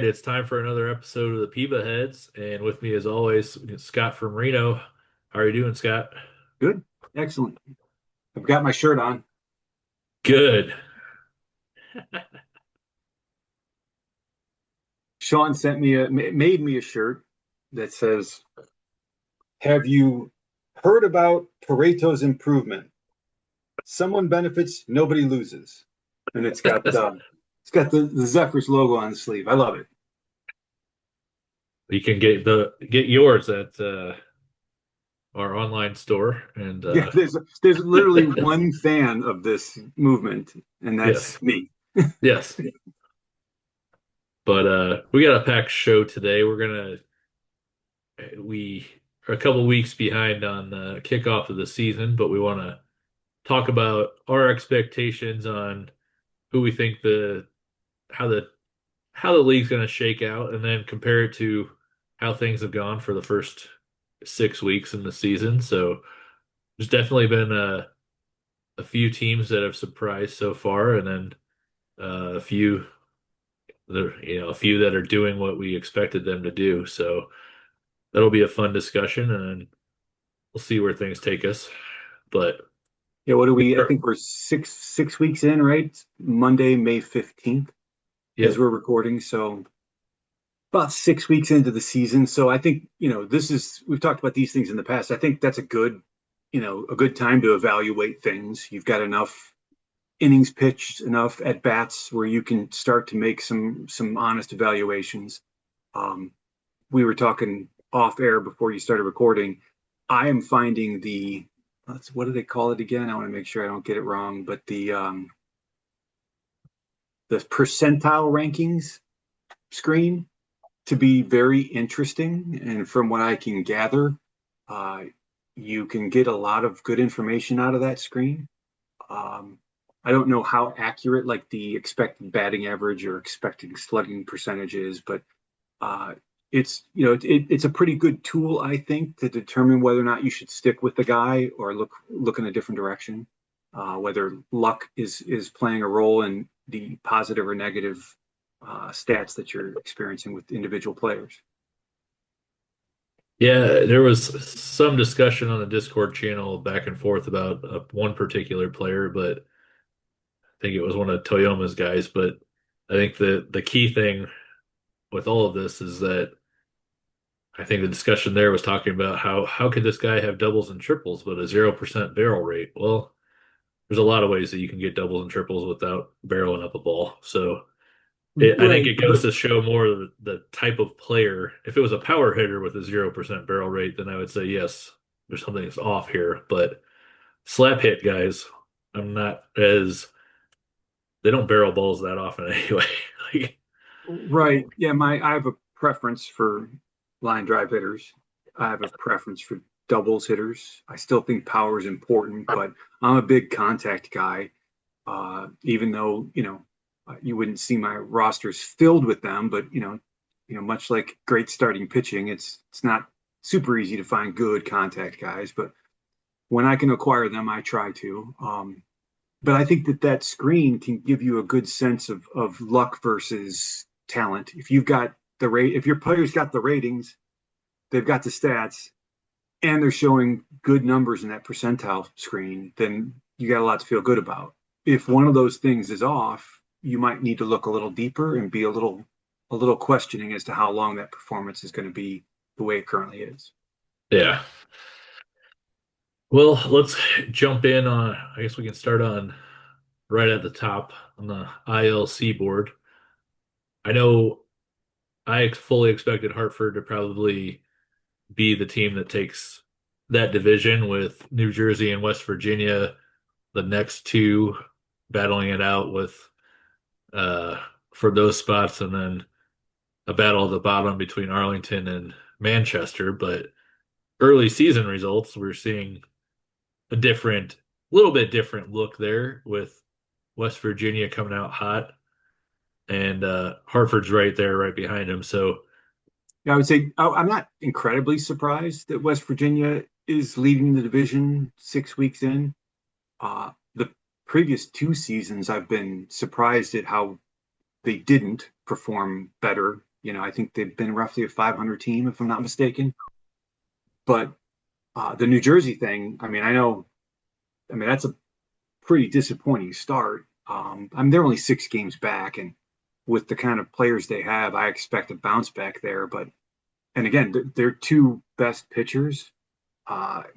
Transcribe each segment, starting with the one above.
it's time for another episode of the PEBAheads, and with me, as always, Scott from Reno. How are you doing, Scott? Good. Excellent. I've got my shirt on. Good. Sean made me a shirt that says, "Have you heard about Pareto's improvement? Someone benefits, nobody loses." And it's got the Zephyrs logo on the sleeve. I love it. You can get yours at our online store, and Yeah, there's literally one fan of this movement, and that's yes, me. yes. But we got a packed show today. We are a couple weeks behind on the kickoff of the season, but we want to talk about our expectations on who we think how the how the league's going to shake out, and then compare it to how things have gone for the first 6 weeks in the season. So there's definitely been a few teams that have surprised so far, and then a few a few that are doing what we expected them to do. So that'll be a fun discussion, and we'll see where things take us. But Yeah, what do we we? I are, think we're six weeks in, right? Monday, May 15th, as yep, we're recording. So about 6 weeks into the season. So I think, we've talked about these things in the past. I think that's a good time to evaluate things. You've got enough innings pitched, enough at bats where you can start to make some honest evaluations. Um, we were talking off air before you started recording. I am finding what do they call it again? I want to make sure I don't get it wrong, but the percentile rankings screen to be very interesting. And from what I can gather, uh, you can get a lot of good information out of that screen. Um, I don't know how accurate like the expected batting average or expected slugging percentage is, but uh, it's a pretty good tool, I think, to determine whether or not you should stick with the guy or look in a different direction. Whether luck is playing a role in the positive or negative stats that you're experiencing with individual players. yeah, there was some discussion on the Discord channel back and forth about one particular player, but I think it was one of Toyoma's guys. But I think the key thing with all of this is that I think the discussion there was talking about how could this guy have doubles and triples but a 0% barrel rate? Well, there's a lot of ways that you can get doubles and triples without barreling up a ball. So I think Right, it goes to show more of the type of player. If it was a power hitter with a 0% barrel rate, then I would say yes, there's something that's off here. But slap hit guys, I'm not as they don't barrel balls that often anyway. Like, right. Yeah, I have a preference for line drive hitters. I have a preference for doubles hitters. I still think power is important, but I'm a big contact guy. Even though you wouldn't see my rosters filled with them, but much like great starting pitching, it's not super easy to find good contact guys. But when I can acquire them, I try to. But I think that screen can give you a good sense of luck versus talent. If your player's got the ratings, they've got the stats, and they're showing good numbers in that percentile screen, then you got a lot to feel good about. If one of those things is off, you might need to look a little deeper and be a little questioning as to how long that performance is going to be the way it currently is. yeah. Well, let's jump in on. I guess we can start on right at the top on the ILC board. I know I fully expected Hartford to probably be the team that takes that division with New Jersey and West Virginia, the next two battling it out with uh for those spots, and then a battle at the bottom between Arlington and Manchester. But early season results, we're seeing little bit different look there with West Virginia coming out hot, and Hartford's right there, right behind him. So Yeah, I would say I'm not incredibly surprised that West Virginia is leading the division 6 weeks in. The previous two seasons, I've been surprised at how they didn't perform better I think they've been roughly a 500 team, if I'm not mistaken. But the New Jersey thing, I mean, that's a pretty disappointing start. They're only 6 games back, and with the kind of players they have, I expect a bounce back there. But and again, their two best pitchers,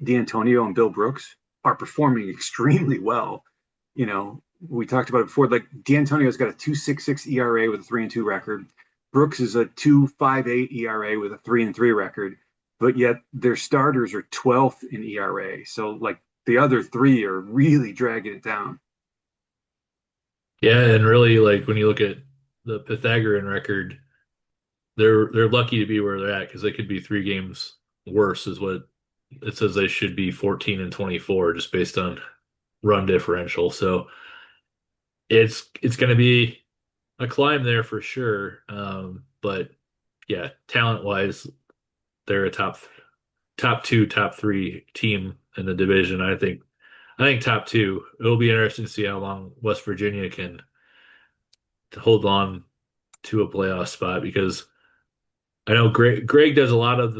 D'Antonio and Bill Brooks, are performing extremely well. We talked about it before. Like D'Antonio's got a 2.66 ERA with a 3-2 record. Brooks is a 2.58 ERA with a 3-3 record, but yet their starters are 12th in ERA. So like the other three are really dragging it down. Yeah, and really like when you look at the Pythagorean record, they're lucky to be where they're at because they could be 3 games worse, is what it says they should be 14 and 24 just based on run differential. So it's going to be a climb there for sure. But yeah, talent wise, they're a top two, top three team in the division. I think top two. It'll be interesting to see how long West Virginia can hold on to a playoff spot because I know Greg does a lot of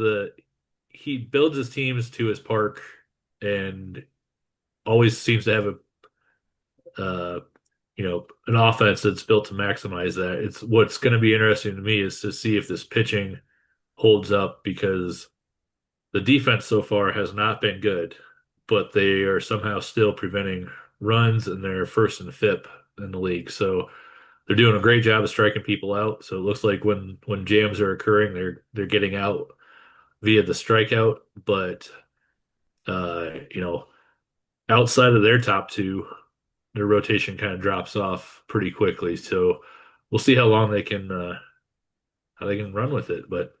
he builds his teams to his park and always seems to have uh an offense that's built to maximize that. It's what's going to be interesting to me is to see if this pitching holds up because the defense so far has not been good, but they are somehow still preventing runs and they're first in FIP in the league. So they're doing a great job of striking people out. So it looks like when jams are occurring, they're getting out via the strikeout. But you know, outside of their top two, their rotation kind of drops off pretty quickly. So we'll see how long how they can run with it. But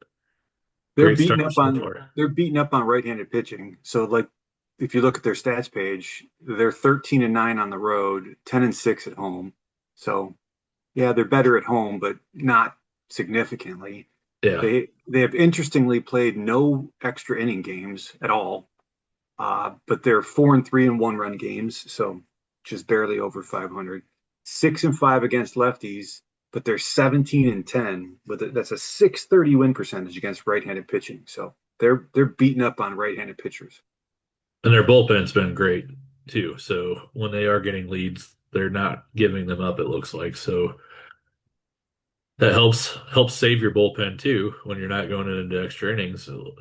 They're great beating start up so on far. they're beating up on right-handed pitching. So like if you look at their stats page, they're 13-9 on the road, 10-6 at home. So yeah, they're better at home, but not significantly. Yeah. They have interestingly played no extra inning games at all. But they're 4-3 in one-run games, so just barely over 500. 6-5 against lefties, but they're 17-10. But that's a 630 win percentage against right-handed pitching. So they're beating up on right-handed pitchers. And their bullpen's been great too. So when they are getting leads, they're not giving them up, it looks like. So that helps save your bullpen too when you're not going into extra innings. So,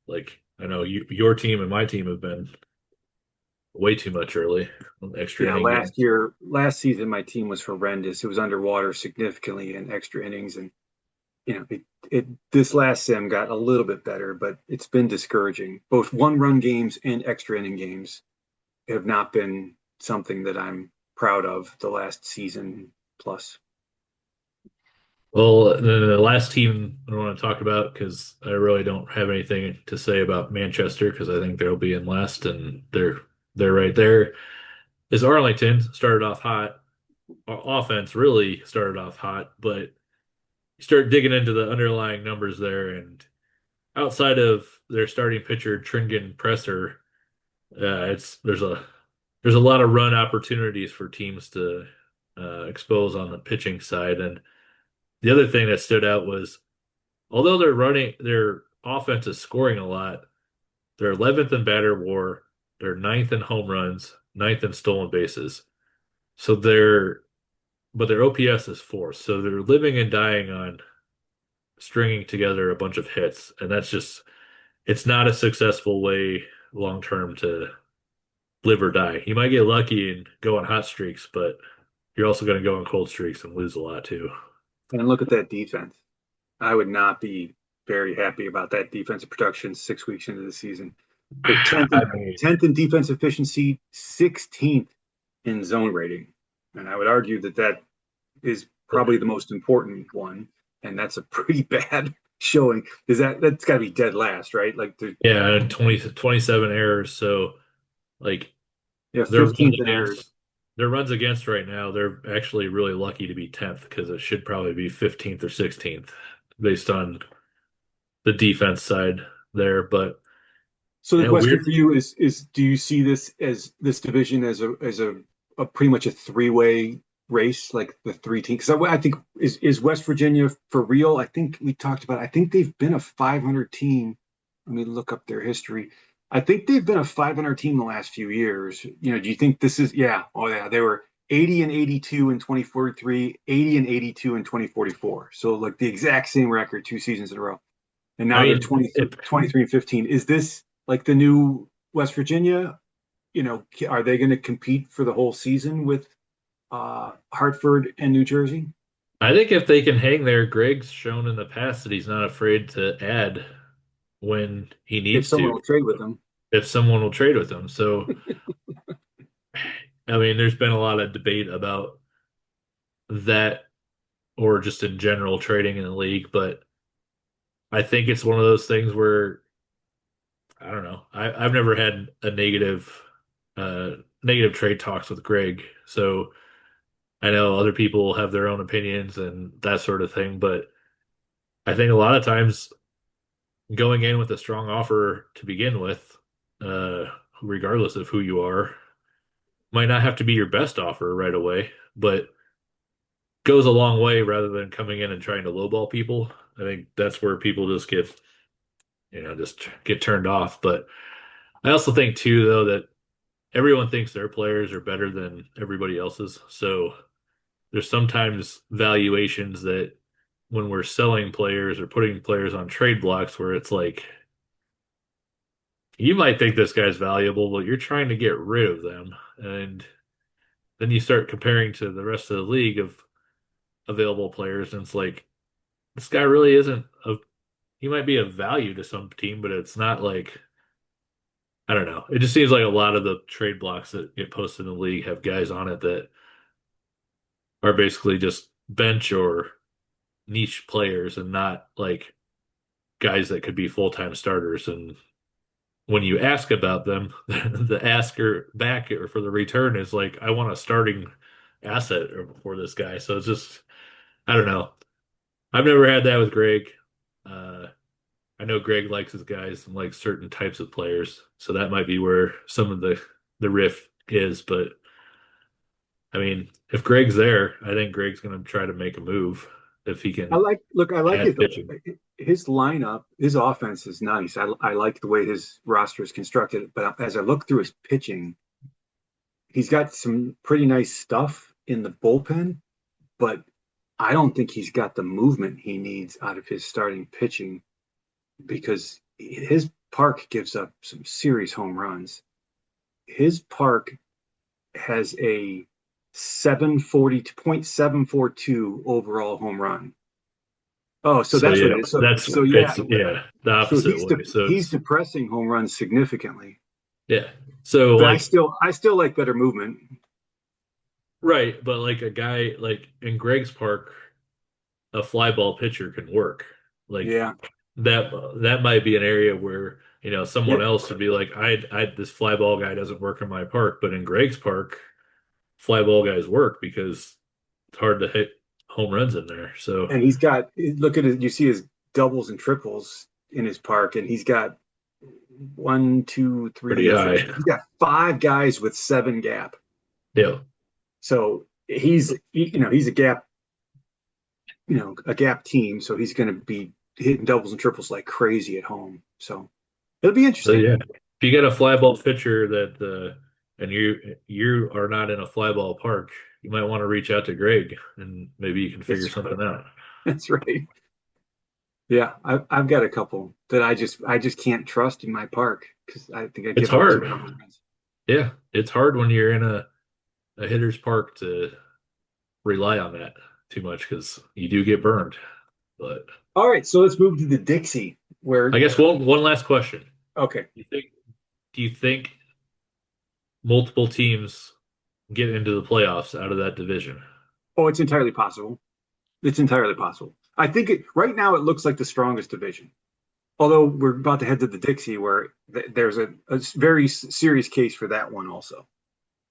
like I know your team and my team have been way too much early on extra Yeah, inning games. last season, my team was horrendous. It was underwater significantly in extra innings, and this last sim got a little bit better, but it's been discouraging. Both one-run games and extra inning games have not been something that I'm proud of the last season plus. Well, the last team I want to talk about because I really don't have anything to say about Manchester because I think they'll be in last and they're right there. Is Arlington started off hot. Offense really started off hot, but you start digging into the underlying numbers there, and outside of their starting pitcher Tringen Presser, it's there's a lot of run opportunities for teams to expose on the pitching side. And the other thing that stood out was although their offense is scoring a lot, they're 11th in batter WAR, they're ninth in home runs, ninth in stolen bases. So their OPS is fourth. So they're living and dying on stringing together a bunch of hits, and it's not a successful way long term to live or die. You might get lucky and go on hot streaks, but you're also going to go on cold streaks and lose a lot too. And look at that defense. I would not be very happy about that defensive production 6 weeks into the season. They're 10th I in, mean, 10th in defense efficiency, 16th in zone rating. And I would argue that that is probably the most important one. And that's a pretty bad showing. That's got to be dead last, right? Like yeah, 27 errors. So like yeah, their runs 15th in errors. against their runs against right now, they're actually really lucky to be 10th because it should probably be 15th or 16th based on the defense side there. But So the question weird. for you is do you see this division as a pretty much a three-way? race, like the three teams? Because I think is West Virginia for real? I think we talked about. I think they've been a 500 team. Let me look up their history. I think they've been a 500 team the last few years. Do you think this is? Yeah. Oh yeah, they were 80 and 82 in 2043, 80 and 82 in 2044. So like the exact same record 2 seasons in a row. And I now they're mean, 23, if 23 and 15. Is this like the new West Virginia? Are they going to compete for the whole season with Hartford and New Jersey? I think if they can hang there, Greg's shown in the past that he's not afraid to add when he If needs someone to, will trade with them. if someone will trade with him. So, I mean, there's been a lot of debate about that or just in general trading in the league, but I think it's one of those things where I don't know. I've never had a uh negative trade talks with Greg. So I know other people have their own opinions and that sort of thing, but I think a lot of times going in with a strong offer to begin with, uh, regardless of who you are, might not have to be your best offer right away, but goes a long way rather than coming in and trying to lowball people. I think that's where people just just get turned off. But I also think too, though, that everyone thinks their players are better than everybody else's. So there's sometimes valuations that when we're selling players or putting players on trade blocks where it's like, you might think this guy's valuable, but you're trying to get rid of them. And then you start comparing to the rest of the league of available players, and it's like, this guy really isn't he might be of value to some team, but it's not like, I don't know. It just seems like a lot of the trade blocks that get posted in the league have guys on it that are basically just bench or niche players and not like guys that could be full-time starters. And when you ask about them, the asker back or for the return is like, I want a starting asset for this guy. So it's just, I don't know. I've never had that with Greg. Uh, I know Greg likes his guys and likes certain types of players, so that might be where some of the riff is. But I mean, if Greg's there, I think Greg's going to try to make a move if he can I like add pitching. his lineup, his offense is nice. I like the way his roster is constructed. But as I look through his pitching, he's got some pretty nice stuff in the bullpen, but I don't think he's got the movement he needs out of his starting pitching because his park gives up some serious home runs. His park has a 742 overall home run. Oh, so So that's what yeah, it is. So that's so yeah, it's yeah the so opposite way. So he's it's depressing home runs significantly. yeah. So But like I still like better movement. right, but like a guy like in Greg's park, a fly ball pitcher can work. Like Yeah. that might be an area where, Yeah. someone else would be like, I this fly ball guy doesn't work in my park, but in Greg's park, fly ball guys work because it's hard to hit home runs in there. So And he's got look at it, you see his doubles and triples in his park, and he's got one, two, pretty three, four. high. He's got five guys with seven gap. Yeah. So he's a gap, a gap team. So he's going to be hitting doubles and triples like crazy at home. So it'll be So interesting. yeah. If you get a fly ball pitcher that and you are not in a fly ball park, you might want to reach out to Greg and maybe you can figure That's something out. that's right. Yeah, I've got a couple that I just can't trust in my park because I think I It's give up too hard. many home runs. Yeah. It's hard when you're in a hitter's park to rely on that too much because you do get burned. But All right, so let's move to the Dixie I where guess one last question. okay. Do you think do you think multiple teams get into the playoffs out of that division? Oh, it's entirely possible. It's entirely possible. I think right now it looks like the strongest division. Although we're about to head to the Dixie where there's a very serious case for that one also.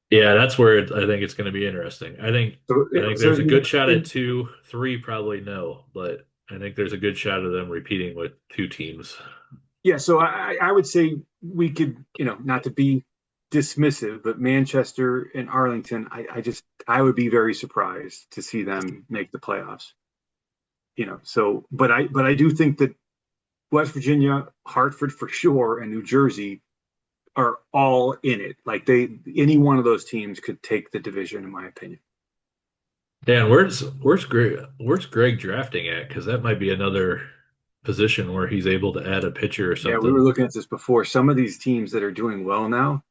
Yeah, that's where I think it's going to be interesting. So, I think so there's a good shot at in, two, three probably no, but I think there's a good shot of them repeating with two teams. yeah, so I would say we could, not to be dismissive, but Manchester and Arlington, I would be very surprised to see them make the playoffs. So but I do think that West Virginia, Hartford for sure, and New Jersey are all in it. Like any one of those teams could take the division, in my opinion. Dan, where's Greg drafting at? Because that might be another position where he's able to add a pitcher or Yeah, we were something. looking at this before. Some of these teams that are doing well now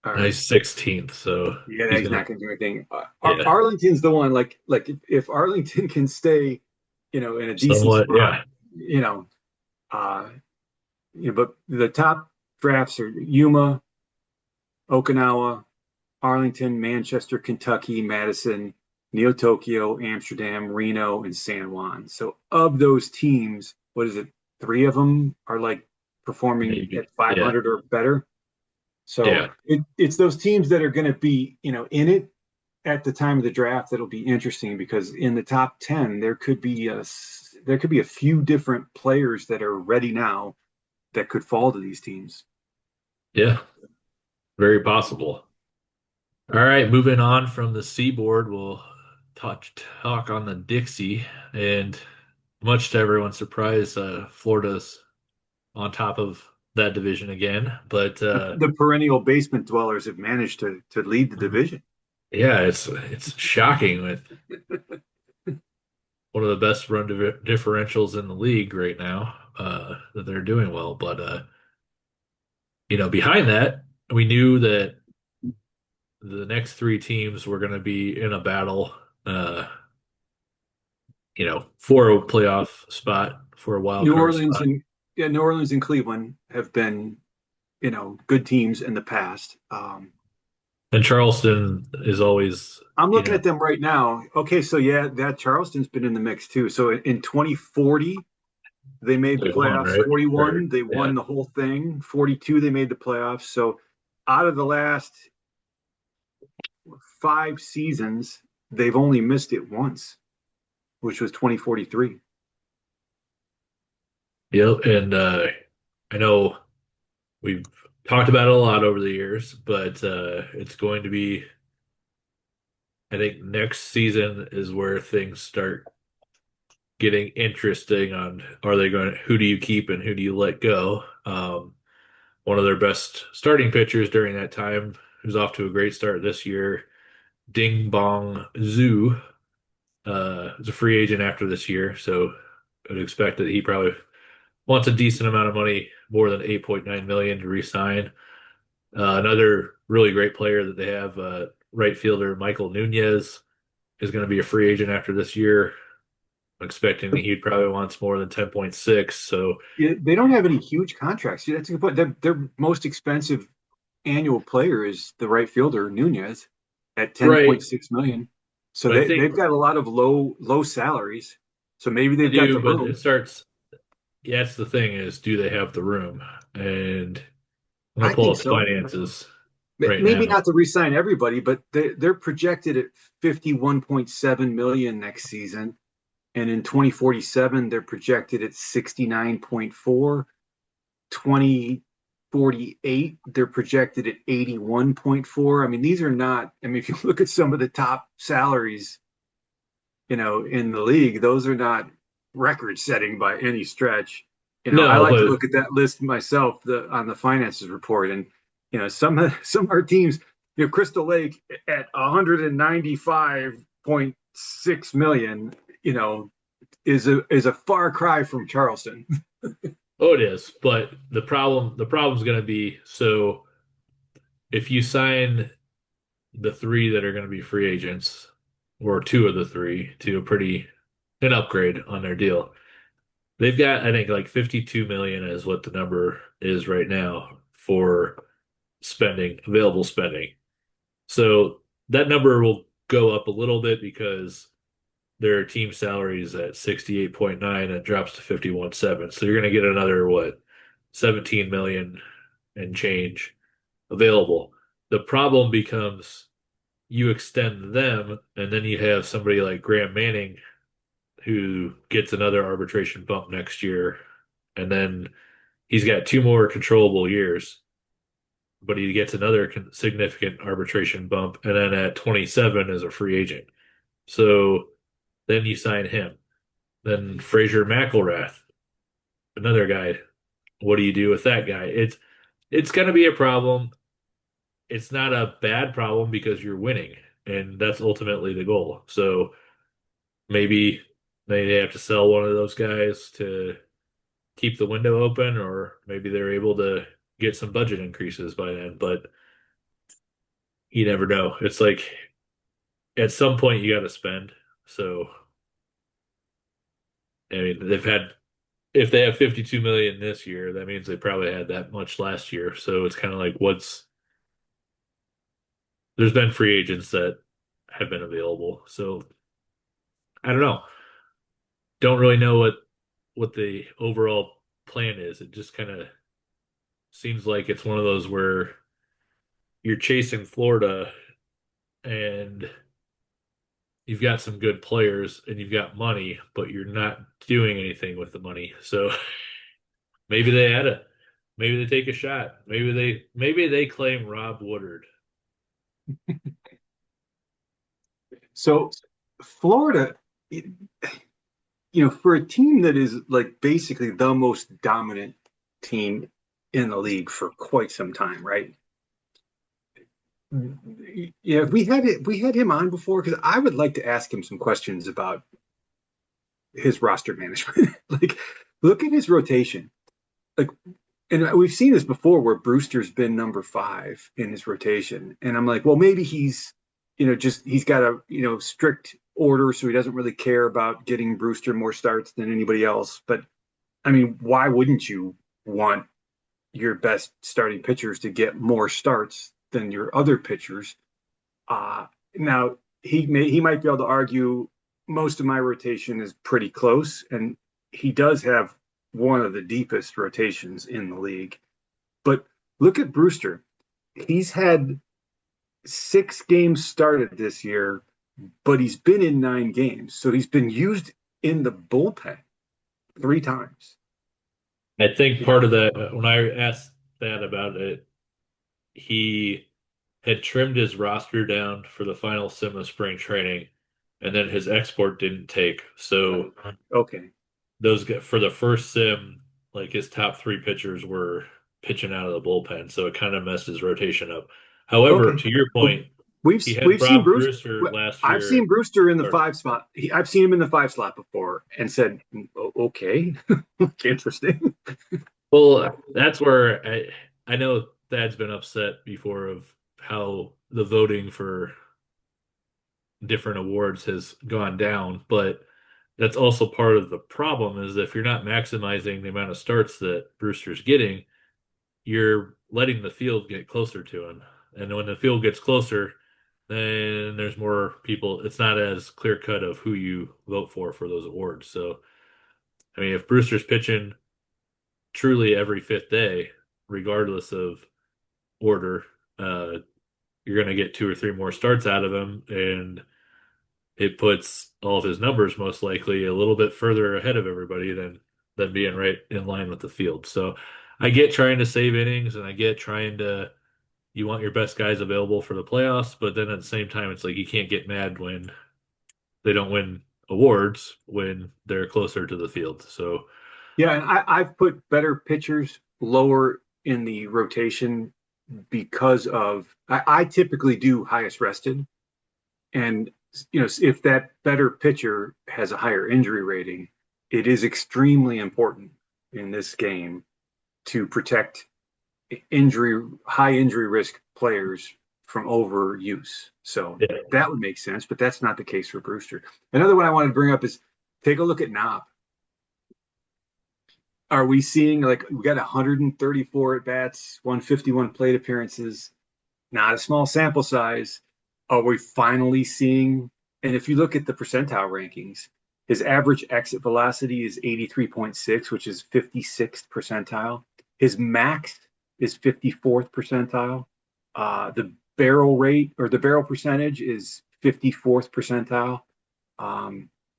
And are, he's 16th, so yeah, he's he's gonna, not going to do anything. yeah, Arlington's the one. Like if Arlington can stay, in a decent somewhat, spot, yeah. you know, uh, but the top drafts are Yuma, Okinawa, Arlington, Manchester, Kentucky, Madison, Neo Tokyo, Amsterdam, Reno, and San Juan. So of those teams, what is it? Three of them are like performing Maybe. at Yeah. 500 or better. So Yeah. it's those teams that are going to be, in it at the time of the draft that'll be interesting because in the top 10 there could be a few different players that are ready now that could fall to these teams. Yeah. Very possible. All right, moving on from the seaboard, we'll talk on the Dixie, and much to everyone's surprise, Florida's on top of that division again. But The perennial basement dwellers have managed to lead the division. yeah, it's shocking with one of the best run differentials in the league right now, that they're doing well. But behind that, we knew that the next three teams were going to be in a battle. Uh, for a playoff spot, for a wild New card Orleans spot. and yeah, New Orleans and Cleveland have been, good teams in the past. And Charleston is always, I'm you looking know, at them right now. Okay, so yeah, that Charleston's been in the mix too. So in 2040, they made the they won, playoffs. right? 41, they Yeah. won the whole thing. 42, they made the playoffs. So out of the last 5 seasons, they've only missed it once, which was 2043. Yep. And I know we've talked about it a lot over the years, but it's going to be, I think next season is where things start getting interesting on who do you keep and who do you let go? One of their best starting pitchers during that time, who's off to a great start this year, Ding Bong Zhu, is a free agent after this year, so I'd expect that he probably wants a decent amount of money, more than 8.9 million to re-sign. Another really great player that they have, right fielder Michael Nunez, is going to be a free agent after this year. I'm expecting that he probably wants more than 10.6. So, Yeah, they don't have any huge contracts. Yeah, that's a good point. Their most expensive annual player is the right fielder Nunez at right, 10.6 million. So but I they've think got a lot of low salaries. So maybe they they've got do, the but it room. starts. Yeah, that's the thing is, do they have the room? And I'm gonna I pull think up the so. finances right Maybe now. not to re-sign everybody, but they're projected at 51.7 million next season. And in 2047, they're projected at 69.4. 2048, they're projected at 81.4. I mean, these are not, I mean, if you look at some of the top salaries, in the league, those are not record setting by any stretch. I No, like to but look at that list myself on the finances report. And, some of our teams, Crystal Lake at 195.6 million, is a far cry from Charleston. oh, it is. But the problem's gonna be, so if you sign the three that are going to be free agents, or two of the three, to an upgrade on their deal. They've got, I think, like 52 million is what the number is right now for available spending. So that number will go up a little bit because their team salary is at 68.9 and it drops to 51.7. So you're going to get another, what, 17 million and change available. The problem becomes you extend them, and then you have somebody like Graham Manning who gets another arbitration bump next year, and then he's got two more controllable years. but he gets another significant arbitration bump, and then at 27 is a free agent. So then you sign him. Then Fraser McElrath, another guy. What do you do with that guy? It's going to be a problem. It's not a bad problem because you're winning, and that's ultimately the goal. So maybe they have to sell one of those guys to keep the window open, or maybe they're able to get some budget increases by then. But you never know. It's like at some point you got to spend. So I mean, they've had if they have 52 million this year, that means they probably had that much last year. So it's kind of like what's there's been free agents that have been available. So I don't know. Don't really know what the overall plan is. It just kind of seems like it's one of those where you're chasing Florida and you've got some good players and you've got money, but you're not doing anything with the money. So maybe they had a maybe they take a shot. Maybe they claim Rob Woodard. So Florida, for a team that is like basically the most dominant team in the league for quite some time, right? Yeah, we had him on before because I would like to ask him some questions about his roster management. Like, look at his rotation. Like, and we've seen this before where Brewster's been number 5 in his rotation, and I'm like, well, maybe just he's got a strict order, so he doesn't really care about getting Brewster more starts than anybody else. But I mean, why wouldn't you want your best starting pitchers to get more starts than your other pitchers? Now he might be able to argue most of my rotation is pretty close, and he does have one of the deepest rotations in the league. But look at Brewster. He's had 6 games started this year, but he's been in 9 games. So he's been used in the bullpen 3 times. I think part of that, when I asked that about it, he had trimmed his roster down for the final sim of spring training, and then his export didn't take. So Okay. those for the first sim, like his top 3 pitchers were pitching out of the bullpen, so it kind of messed his rotation up. However, Okay. to your Well, point, we've he had we've seen Rob Bruce. Brewster last I've year. seen Brewster in the Or, 5 spot. I've seen him in the 5 slot before, and said, "Okay, interesting." well, that's where I know Thad's been upset before of how the voting for different awards has gone down, but that's also part of the problem is if you're not maximizing the amount of starts that Brewster's getting, you're letting the field get closer to him. And when the field gets closer, then there's more people. It's not as clear cut of who you vote for those awards. So, I mean, if Brewster's pitching truly every fifth day, regardless of order, uh, you're going to get 2 or 3 more starts out of him, and it puts all of his numbers most likely a little bit further ahead of everybody than being right in line with the field. So I get trying to save innings and I get trying to you want your best guys available for the playoffs, but then at the same time it's like you can't get mad when they don't win awards when they're closer to the field. So Yeah, and I've put better pitchers lower in the rotation because of I typically do highest rested, and if that better pitcher has a higher injury rating, it is extremely important in this game to protect high injury risk players from overuse. So yeah, that would make sense, but that's not the case for Brewster. Another one I wanted to bring up is take a look at Knob. Are we seeing like we got 134 at bats, 151 plate appearances, not a small sample size. Are we finally seeing? And if you look at the percentile rankings, his average exit velocity is 83.6, which is 56th percentile. His max is 54th percentile. The barrel rate or the barrel percentage is 54th percentile.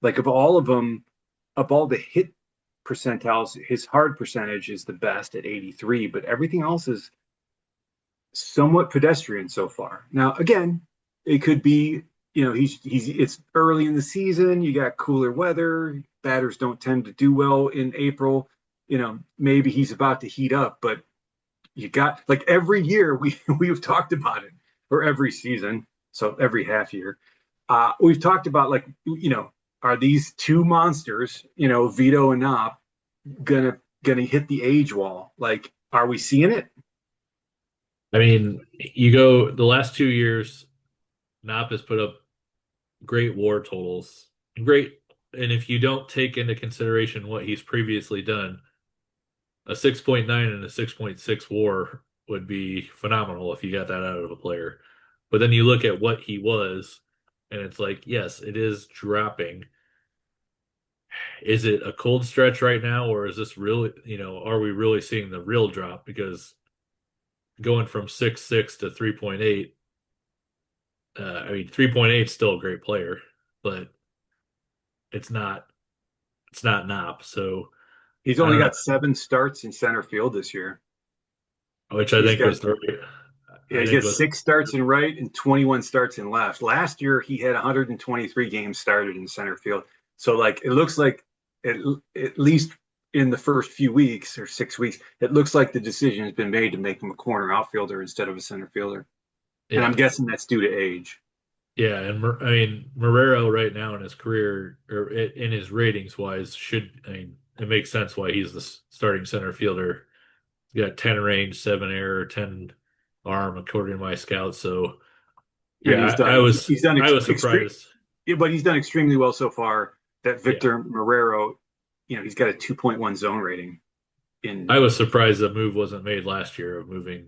Like of all of them, of all the hit percentiles, his hard percentage is the best at 83, but everything else is somewhat pedestrian so far. Now, again, it could be, he's it's early in the season, you got cooler weather, batters don't tend to do well in April. Maybe he's about to heat up, but you got like every year we've talked about it, or every season, so every half year. We've talked about, like, are these two monsters, Vito and Knopp, gonna hit the age wall? Like, are we seeing it? I mean, you go the last 2 years, Knopp has put up great WAR totals, great, and if you don't take into consideration what he's previously done, a 6.9 and a 6.6 WAR would be phenomenal if you got that out of a player. But then you look at what he was, and it's like, yes, it is dropping. Is it a cold stretch right now, or is this really, are we really seeing the real drop? Because going from 6.6 to 3.8, I mean, 3.8 is still a great player, but it's not it's not Knopp. So He's I only don't know, got 7 starts in center field this year. which I He's think got was the Yeah, I he's think got was 6 starts in right and 21 starts in left. Last year, he had 123 games started in center field. So, like, it looks like, at, at least in the first few weeks or 6 weeks, it looks like the decision has been made to make him a corner outfielder instead of a center fielder. And I'm yeah. guessing that's due to age. Yeah, and I mean Marrero right now in his career or in his ratings wise should, I mean, it makes sense why he's the starting center fielder. He's got 10 range, 7 error, 10 arm according to my scouts. So And yeah, I was extreme, surprised. but he's done extremely well so far. That Yeah, Victor Marrero, he's got a 2.1 zone rating I in. was surprised the move wasn't made last year of moving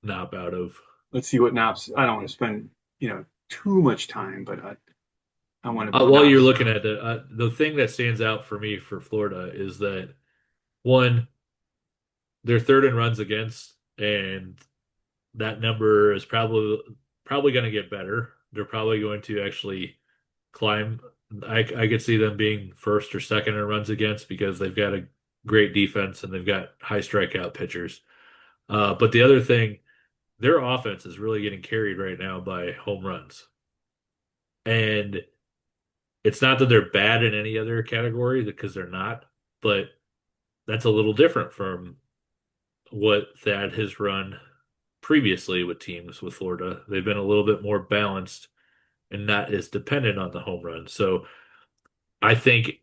Knopp out of. Let's see what Knopf's. I don't want to spend too much time, but I want to While you're Knopf's. looking at the thing that stands out for me for Florida is that one, they're third in runs against, and that number is probably going to get better. They're probably going to actually climb. I could see them being first or second in runs against because they've got a great defense and they've got high strikeout pitchers. But the other thing, their offense is really getting carried right now by home runs. And it's not that they're bad in any other category because they're not, but that's a little different from what Thad has run previously with teams with Florida. They've been a little bit more balanced and not as dependent on the home run. So I think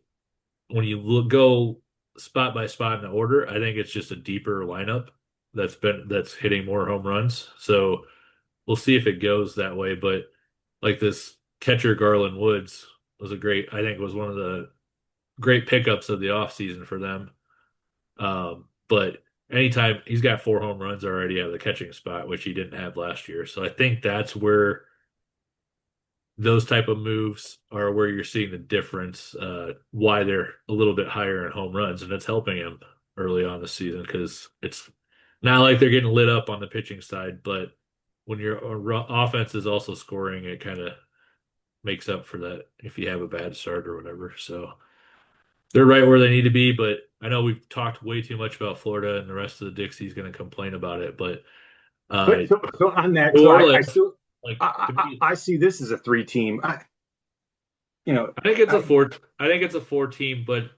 when you go spot by spot in the order, I think it's just a deeper lineup that's hitting more home runs. So we'll see if it goes that way. But like this catcher Garland Woods was I think was one of the great pickups of the offseason for them. But anytime he's got 4 home runs already out of the catching spot, which he didn't have last year. So I think that's where those type of moves are where you're seeing the difference, why they're a little bit higher in home runs, and it's helping him early on the season because it's not like they're getting lit up on the pitching side, but when your offense is also scoring, it kind of makes up for that if you have a bad start or whatever. So they're right where they need to be, but I know we've talked way too much about Florida and the rest of the Dixie's going to complain about it, but uh, But so on that, New so I Orleans, still like to I, me, I see this as a 3 team. You know, I think it's a I, four. I think it's a four team, but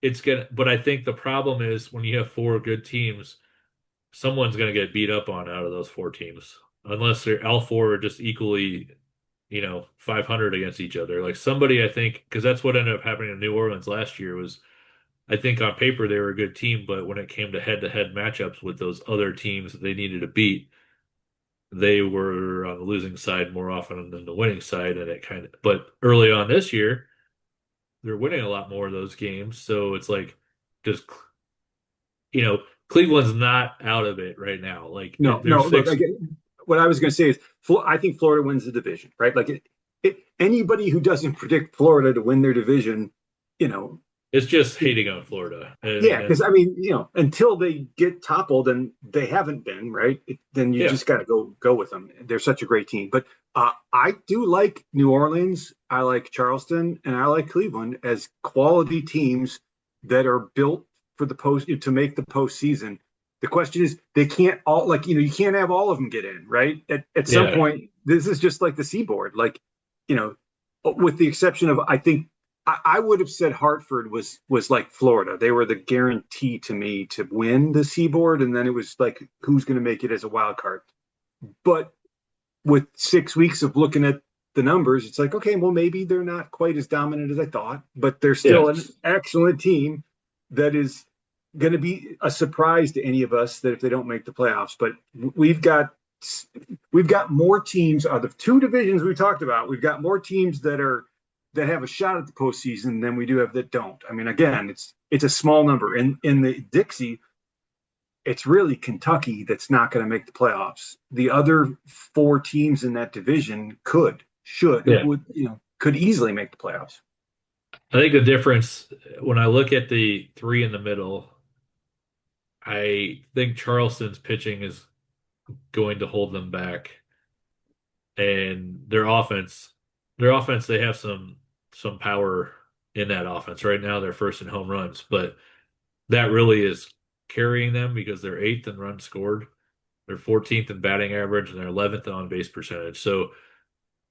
it's gonna. But I think the problem is when you have four good teams, someone's gonna get beat up on out of those four teams, unless they're all four are just equally, 500 against each other. Like somebody, I think, because that's what ended up happening in New Orleans last year was, I think on paper they were a good team, but when it came to head-to-head matchups with those other teams that they needed to beat, they were on the losing side more often than the winning side, and it kind of. But early on this year they're winning a lot more of those games. So it's like, does you know Cleveland's not out of it right now. Like no, they're no. Look, six. what I was going to say is, I think Florida wins the division, right? Like, anybody who doesn't predict Florida to win their division, you know, It's just hating on Florida. I mean, yeah, because that's I mean, until they get toppled, and they haven't been, right? Then you yeah. just got to go with them. They're such a great team. But I do like New Orleans, I like Charleston, and I like Cleveland as quality teams that are built for the post to make the postseason. The question is, they can't all like you can't have all of them get in, right? At some Yeah, point, this is just like the seaboard, like you know, with the exception of I think I would have said Hartford was like Florida. They were the guarantee to me to win the seaboard, and then it was like who's going to make it as a wild card. But with 6 weeks of looking at the numbers, it's like, okay, well, maybe they're not quite as dominant as I thought, but they're yeah, still an excellent team that is going to be a surprise to any of us that if they don't make the playoffs. But we've got we've got more teams out of the two divisions we talked about. We've got more teams that have a shot at the postseason than we do have that don't. I mean, again, it's a small number. In the Dixie, it's really Kentucky that's not going to make the playoffs. The other four teams in that division yeah. could easily make the playoffs. I think the difference when I look at the three in the middle, I think Charleston's pitching is going to hold them back, and their offense, they have some power in that offense. Right now, they're first in home runs, but that really is carrying them because they're eighth in runs scored, they're 14th in batting average, and they're 11th in on base percentage. So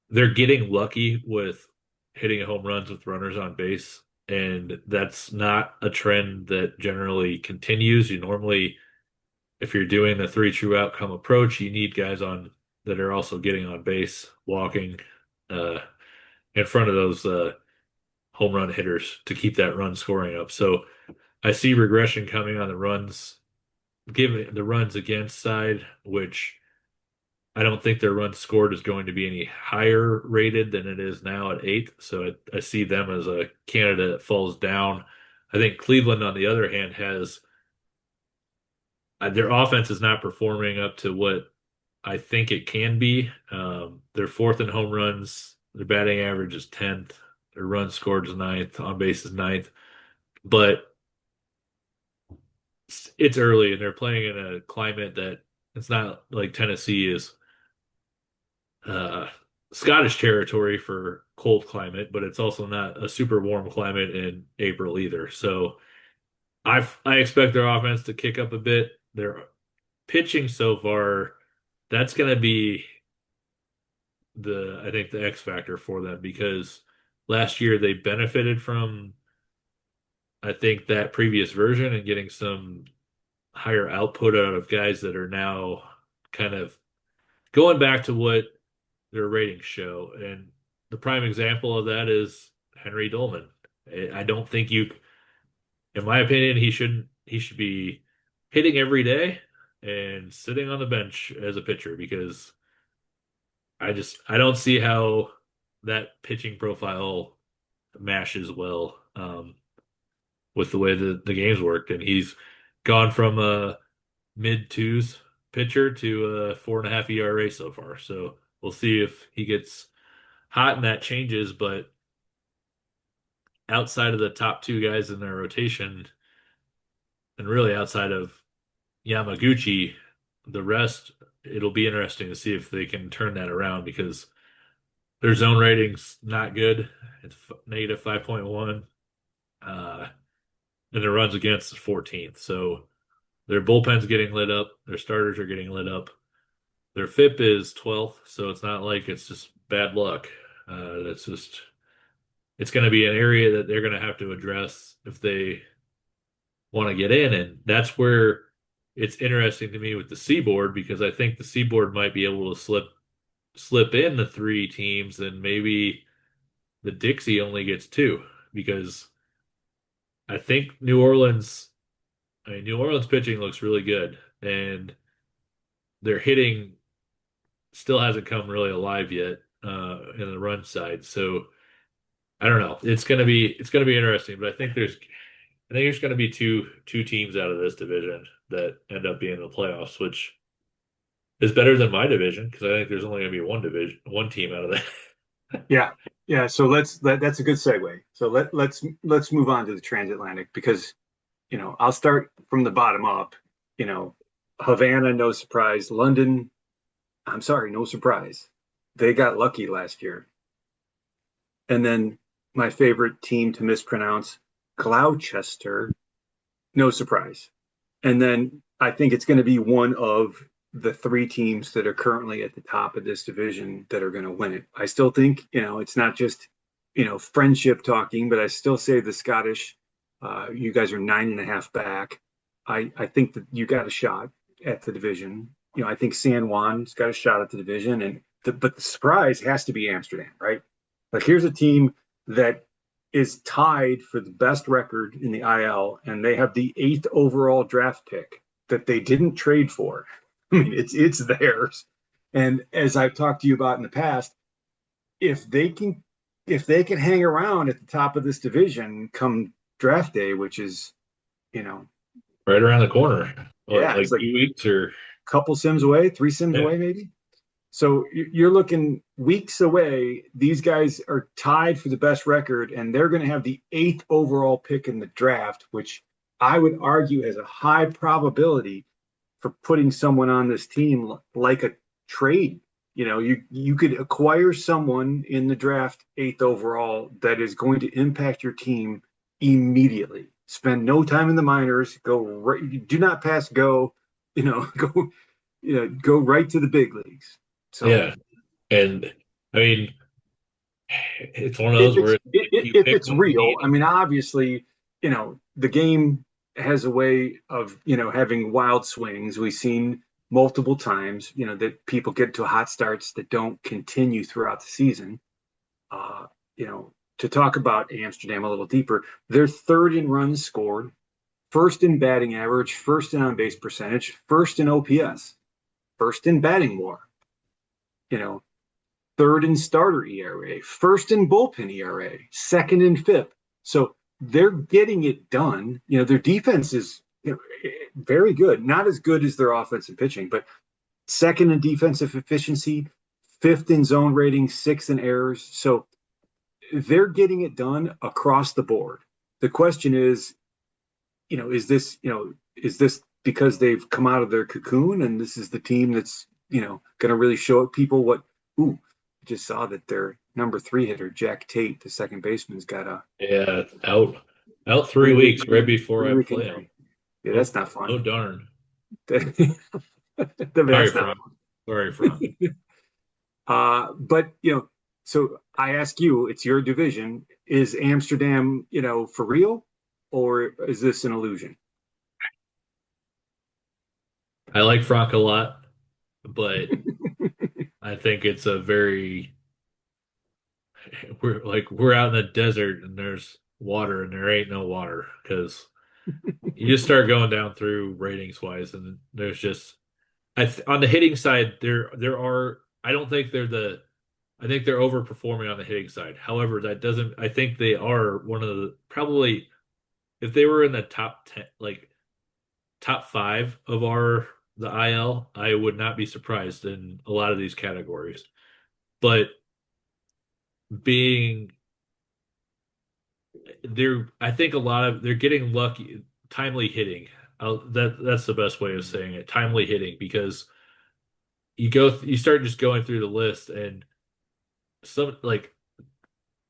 they're getting lucky with hitting home runs with runners on base, and that's not a trend that generally continues. You normally, if you're doing the three true outcome approach, you need guys on that are also getting on base, walking uh, in front of those home run hitters to keep that run scoring up. So I see regression coming on the runs, given the runs against side, which I don't think their run scored is going to be any higher rated than it is now at eight. So I see them as a candidate that falls down. I think Cleveland, on the other hand, has their offense is not performing up to what I think it can be. They're fourth in home runs. Their batting average is 10th. Their run scored is ninth. On base is ninth. But it's early, and they're playing in a climate that it's not like Tennessee is uh, Scottish territory for cold climate, but it's also not a super warm climate in April either. So I expect their offense to kick up a bit. Their pitching so far, that's going to be I think the X factor for them because last year they benefited from I think that previous version and getting some higher output out of guys that are now kind of going back to what their ratings show. And the prime example of that is Henry Dolman. I don't think in my opinion, he should be hitting every day and sitting on the bench as a pitcher because I don't see how that pitching profile mashes well with the way the game's worked. And he's gone from a mid twos pitcher to a 4.5 ERA so far. So we'll see if he gets hot and that changes. But outside of the top two guys in their rotation, and really outside of Yamaguchi, the rest, it'll be interesting to see if they can turn that around because their zone rating's not good. It's negative 5.1. Uh, and their runs against is 14th. So their bullpen's getting lit up. Their starters are getting lit up. Their FIP is 12th. So it's not like it's just bad luck. It's going to be an area that they're going to have to address if they want to get in. And that's where it's interesting to me with the seaboard because I think the seaboard might be able to slip in the three teams and maybe the Dixie only gets two because I think New Orleans pitching looks really good and their hitting still hasn't come really alive yet in the run side. So I don't know. It's gonna be interesting, but I think there's going to be two teams out of this division that end up being in the playoffs, which is better than my division because I think there's only going to be one team out of that. Yeah, yeah. So that's a good segue. So let's move on to the transatlantic because I'll start from the bottom up. You know, Havana, no surprise. London, I'm sorry, no surprise. They got lucky last year. And then my favorite team to mispronounce, Gloucester, no surprise. And then I think it's going to be one of the three teams that are currently at the top of this division that are going to win it. I still think, it's not just, friendship talking, but I still say the Scottish, you guys are 9.5 back. I think that you got a shot at the division. I think San Juan's got a shot at the division, but the surprise has to be Amsterdam, right? Like here's a team that is tied for the best record in the IL, and they have the eighth overall draft pick that they didn't trade for. I mean, it's theirs. And as I've talked to you about in the past, if they can if they can hang around at the top of this division come draft day, which is, you know, Right around the corner. What, yeah, it's like like 2 weeks or a couple sims away, 3 sims yeah. away, maybe. So you're looking weeks away. These guys are tied for the best record, and they're going to have the eighth overall pick in the draft, which I would argue has a high probability for putting someone on this team like a trade. You could acquire someone in the draft eighth overall that is going to impact your team immediately. Spend no time in the minors. Go right. Do not pass go. Go. Go right to the big leagues. So Yeah. And I mean, it's one of if those it's where you if pick it's when you real, need I mean, obviously, the game has a way of having wild swings. We've seen multiple times, that people get to hot starts that don't continue throughout the season. Uh, to talk about Amsterdam a little deeper, they're third in runs scored, first in batting average, first in on base percentage, first in OPS, first in batting WAR. You know, third in starter ERA, first in bullpen ERA, second in FIP. So they're getting it done. Their defense is very good, not as good as their offensive pitching, but second in defensive efficiency, fifth in zone rating, sixth in errors. So they're getting it done across the board. The question is, is this because they've come out of their cocoon and this is the team that's, going to really show people what, ooh, just saw that their number three hitter, Jack Tate, the second baseman's got a yeah, out 3 weeks right 3 week before I 3 week play them. injury. Yeah, Oh, that's not oh fun. darn. Sorry, That's not Frank. Sorry, Frank. fun. But so I ask you, it's your division. Is Amsterdam, for real, or is this an illusion? I like Frank a lot, but I think it's a very we're out in the desert and there's water and there ain't no water because you just start going down through ratings wise and there's just on the hitting side there are I don't think they're the I think they're overperforming on the hitting side. However, that doesn't I think they are one of the probably if they were in the top 10 like top 5 of our the IL, I would not be surprised in a lot of these categories. But being they're I think a lot of they're getting lucky timely hitting. That's the best way of saying it. Timely hitting because you start just going through the list and some like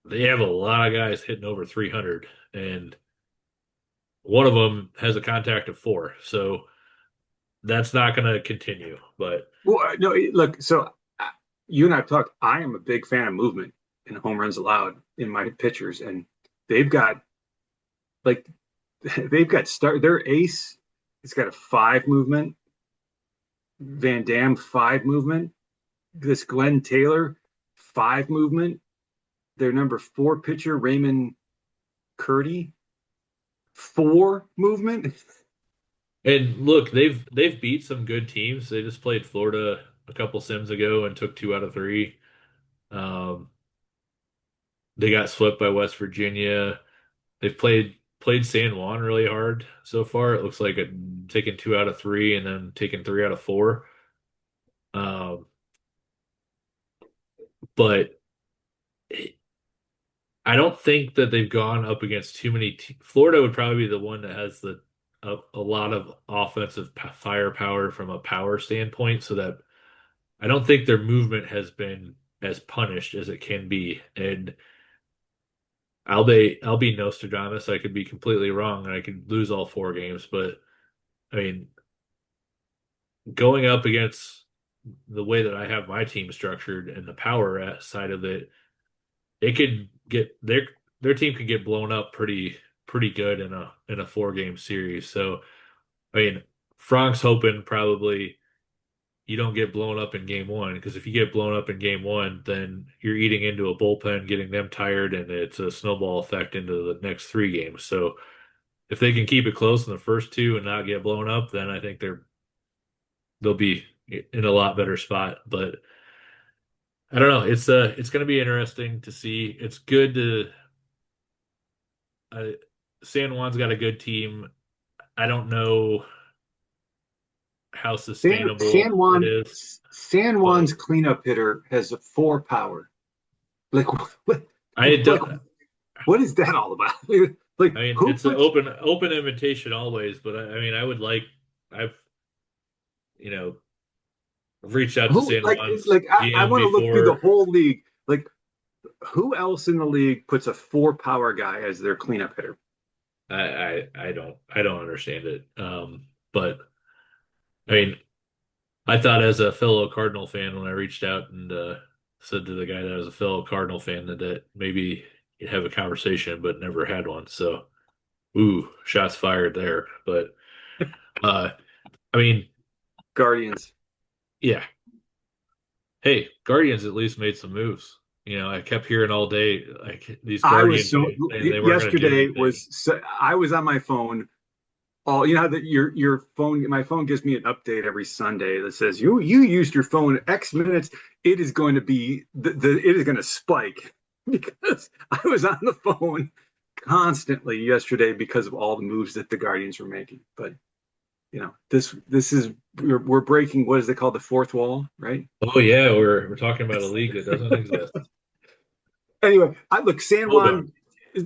they have a lot of guys hitting over 300 and one of them has a contact of 4. So that's not going to continue. But Well, no, look. So you and I've talked. I am a big fan of movement and home runs allowed in my pitchers, and they've got like they've got start their ace. It's got a 5 movement. Van Dam 5 movement. This Glenn Taylor 5 movement. Their number 4 pitcher Raymond Curdy 4 movement. and look, they've beat some good teams. They just played Florida a couple sims ago and took 2 out of 3. Um, they got swept by West Virginia. They've played San Juan really hard so far. It looks like taking 2 out of 3 and then taking 3 out of 4. Um, but I don't think that they've gone up against too many. Florida would probably be the one that has a lot of offensive firepower from a power standpoint, so that I don't think their movement has been as punished as it can be. And I'll be Nostradamus. I could be completely wrong and I could lose all 4 games, but I mean. going up against the way that I have my team structured and the power side of it, it could get their team could get blown up pretty good in a 4 game series. So I mean, Frank's hoping probably you don't get blown up in game one because if you get blown up in game one, then you're eating into a bullpen, getting them tired, and it's a snowball effect into the next 3 games. So if they can keep it close in the first two and not get blown up, then I think they'll be in a lot better spot. But I don't know. It's going to be interesting to see. It's good to uh, San Juan's got a good team. I don't know how sustainable it is, San but Juan's cleanup hitter has a 4 power. Like what, I like don't. what is that all about? Like I mean, who it's an puts open invitation always, but I mean, I would like I've you know reached out to who San Juan's I GM want to look through the before. whole league. Like who else in the league puts a 4 power guy as their cleanup hitter? I don't understand it. But I mean, I thought as a fellow Cardinal fan when I reached out and said to the guy that I was a fellow Cardinal fan that maybe you'd have a conversation, but never had one. So, ooh, shots fired there. But uh, I mean, Guardians. yeah. Hey, Guardians at least made some moves. I kept hearing all day like these I was Guardian so fans saying they weren't going to do yesterday anything. was so, I was on my phone. All you know how that your phone my phone gives me an update every Sunday that says you used your phone X minutes. It is going to be the it is going to spike because I was on the phone constantly yesterday because of all the moves that the Guardians were making. But this is we're breaking what is it called, the fourth wall, right? Oh yeah, we're talking about a league that doesn't exist. Anyway, I look San Hold on. Juan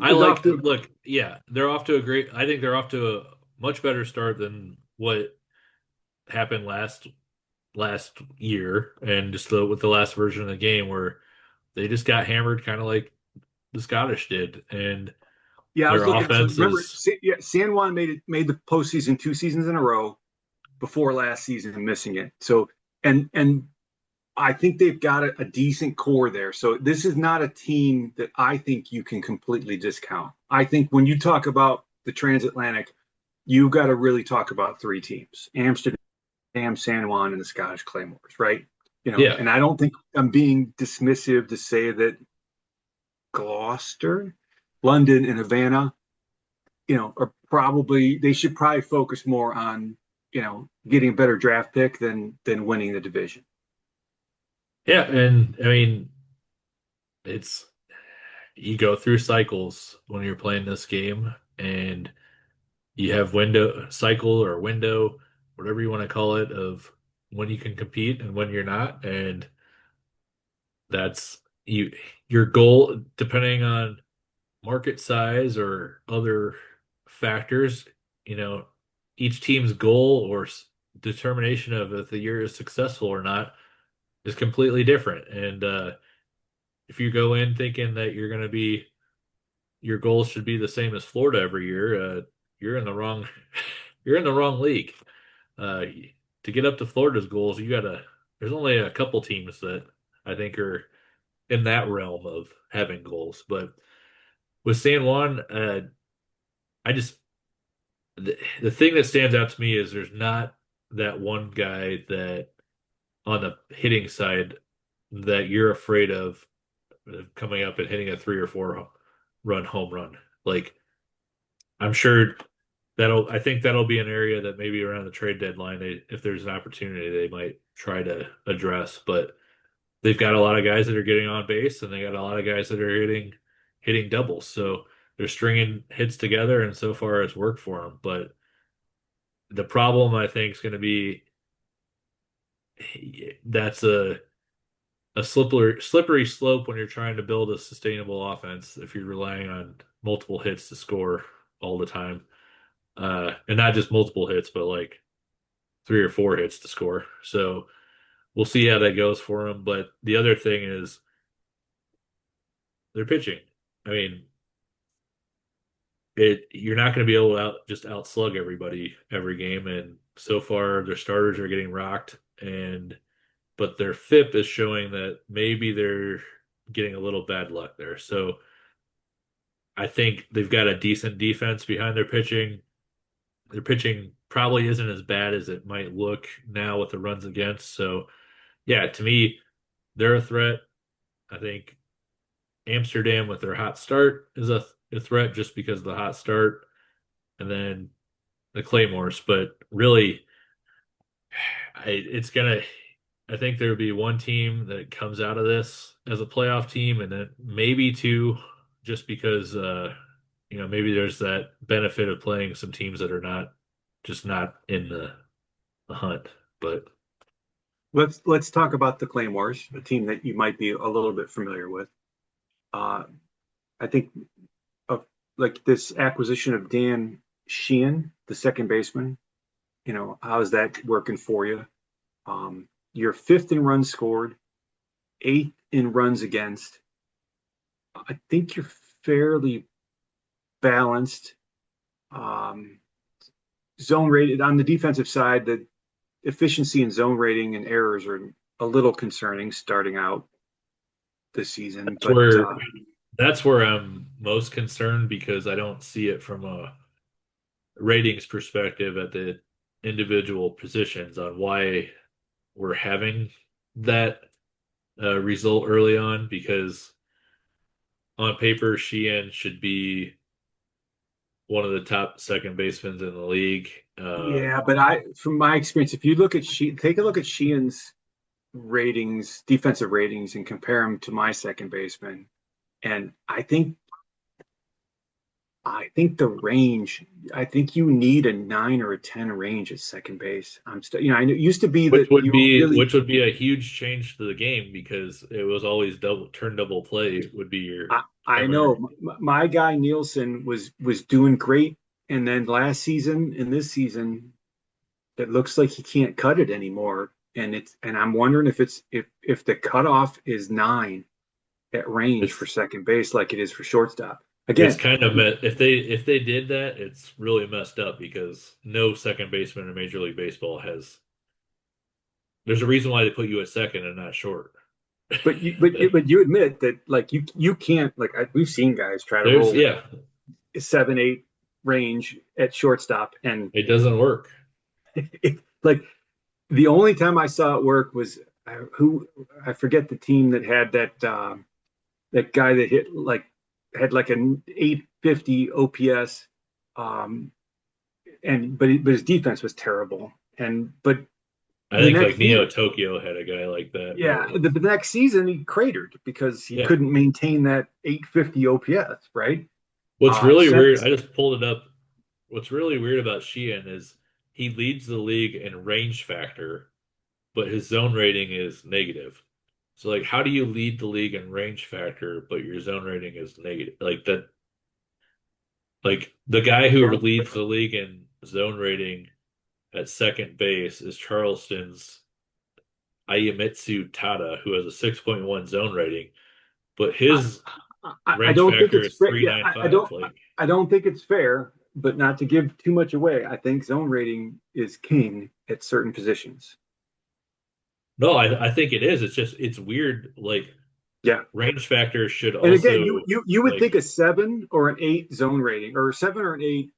I is off like to look, yeah, they're off to a great I think they're off to a much better start than what happened last year and just with the last version of the game where they just got hammered kind of like the Scottish did and yeah. I their was looking. So offense remember, is Yeah, San Juan made the postseason 2 seasons in a row before last season missing it. So and I think they've got a decent core there. So this is not a team that I think you can completely discount. I think when you talk about the transatlantic, you've got to really talk about 3 teams: Amsterdam, San Juan, and the Scottish Claymores, right? yeah. And I don't think I'm being dismissive to say that Gloucester, London, and Havana, are probably they should probably focus more on getting a better draft pick than winning the division. Yeah, and I mean it's you go through cycles when you're playing this game and you have window cycle or window, whatever you want to call it, of when you can compete and when you're not. And that's your goal, depending on market size or other factors, you know, each team's goal or determination of if the year is successful or not is completely different. And if you go in thinking that your goals should be the same as Florida every year, you're in the wrong you're in the wrong league. Uh, to get up to Florida's goals, there's only a couple teams that I think are in that realm of having goals. But with San Juan, I just the thing that stands out to me is there's not that one guy that on the hitting side that you're afraid of coming up and hitting a 3 or 4 run home run. Like I'm sure I think that'll be an area that maybe around the trade deadline, if there's an opportunity, they might try to address. But they've got a lot of guys that are getting on base, and they got a lot of guys that are hitting doubles. So they're stringing hits together, and so far it's worked for them. But the problem I think is going to be that's a slippery slope when you're trying to build a sustainable offense if you're relying on multiple hits to score all the time. And not just multiple hits, but like 3 or 4 hits to score. So we'll see how that goes for them. But the other thing is they're pitching. I mean, you're not going to be able to just outslug everybody every game. And so far, their starters are getting rocked, and but their FIP is showing that maybe they're getting a little bad luck there. So I think they've got a decent defense behind their pitching. Their pitching probably isn't as bad as it might look now with the runs against. So yeah, to me, they're a threat. I think Amsterdam with their hot start is a threat just because of the hot start, and then the Claymores. But really, it's gonna. I think there'll be one team that comes out of this as a playoff team, and then maybe two, just because maybe there's that benefit of playing some teams that are not in the hunt. But Let's talk about the Claymores, a team that you might be a little bit familiar with. Uh, I think of like this acquisition of Dan Sheehan, the second baseman. How's that working for you? You're fifth in runs scored, eighth in runs against. I think you're fairly balanced. Um, Zone rated on the defensive side, the efficiency in zone rating and errors are a little concerning starting out this season. that's But where that's where I'm most concerned because I don't see it from a ratings perspective at the individual positions on why we're having that result early on because on paper Sheehan should be one of the top second basemen in the league. yeah, but from my experience, if you look at take a look at Sheehan's ratings, defensive ratings, and compare them to my second baseman, and I think the range. I think you need a 9 or a 10 range at second base. I'm still, I know it used to be Which that would you were be really. which would be a huge change to the game because it was always double play would be your I primary. know my guy Nielsen was doing great, and then last season and this season, it looks like he can't cut it anymore. And I'm wondering if the cutoff is 9 at range for It's second base like it is for shortstop. it's Again, kind of if they did that, it's really messed up because no second baseman in Major League Baseball has. There's a reason why they put you at second and not short. but you admit that like you can't like we've seen guys try to There's roll yeah, 7 8 range at shortstop and it doesn't work. like the only time I saw it work was who I forget the team that had that guy that had like an 850 OPS, but his defense was terrible. And but I the think next like Neo season, Tokyo had a guy like that, yeah, but the next season he cratered because he yeah. couldn't maintain that 850 OPS, right? What's really weird, Since I just pulled it up. What's really weird about Sheehan is he leads the league in range factor, but his zone rating is negative. So like how do you lead the league in range factor, but your zone rating is negative? Like that like the guy who yeah, leads the league in zone rating at second base is Charleston's Ayamitsu Tada, who has a 6.1 zone rating, but I, his I range don't think factor it's is fair. Yeah, I 395. don't Like I don't think it's fair, but not to give too much away. I think zone rating is king at certain positions. no, I think it is. It's just it's weird. Like Yeah. range factor should And again, also you would like think a 7 or an 8 zone rating or 7 or an 8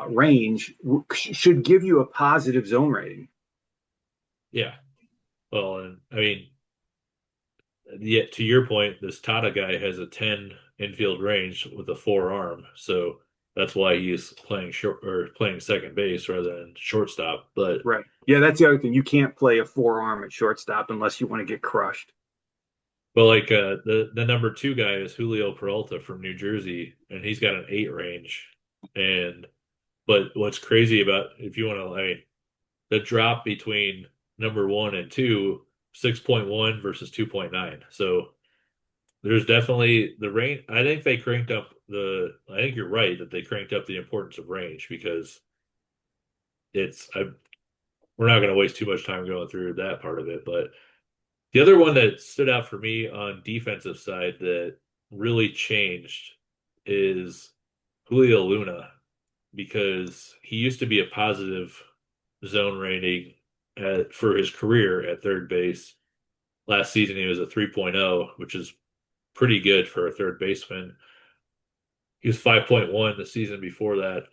range should give you a positive zone rating. yeah. Well, and I mean, yet to your point, this Tata guy has a 10 infield range with a forearm, so that's why he's playing short or playing second base rather than shortstop. Right. Yeah, that's the other thing. You can't play a forearm at shortstop unless you want to get crushed. But like the number two guy is Julio Peralta from New Jersey, and he's got an 8 range. And but what's crazy about if you want to, I mean, the drop between number one and two, 6.1 versus 2.9. So there's definitely the range. I think they cranked up the. I think you're right that they cranked up the importance of range because it's. We're not going to waste too much time going through that part of it, but the other one that stood out for me on defensive side that really changed is Julio Luna because he used to be a positive zone rating for his career at third base. Last season, he was a 3.0, which is pretty good for a third baseman. He was 5.1 the season before that.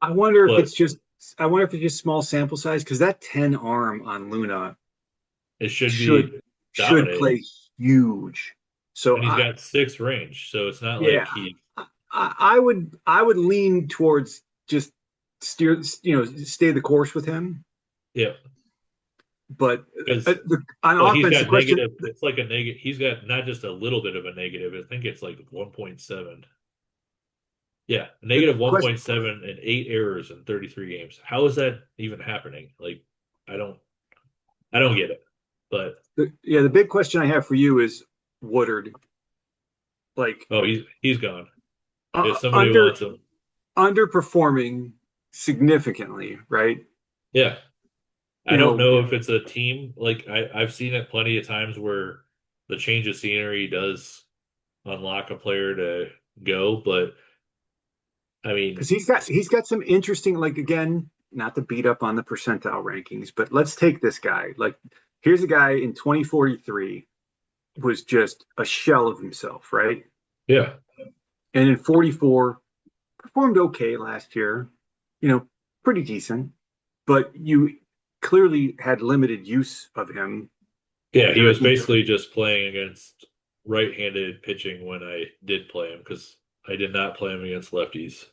I wonder if But it's just I wonder if it's just small sample size because that 10 arm on Luna it should be should dominating. play huge. So And he's got six range, so it's not like yeah, he, I would lean towards just stay the course with him. yeah, But because on well, he's offense, the got question negative. It's like a negative. He's got not just a little bit of a negative. I think it's like 1.7. Yeah, the negative question 1.7 and 8 errors in 33 games. How is that even happening? Like, I don't, I don't get it. But the big question I have for you is Woodard, like oh, he's gone. If somebody under wants him, underperforming significantly, right? yeah. I You don't know, know if it's a team. Like I've seen it plenty of times where the change of scenery does unlock a player to go, but I mean, because he's got some interesting, like, again, not to beat up on the percentile rankings, but let's take this guy. Like, here's a guy in 2043 was just a shell of himself, right? yeah, And in 44 performed okay last year, you know, pretty decent, but you clearly had limited use of him yeah, he was during. basically just playing against right-handed pitching when I did play him because I did not play him against lefties.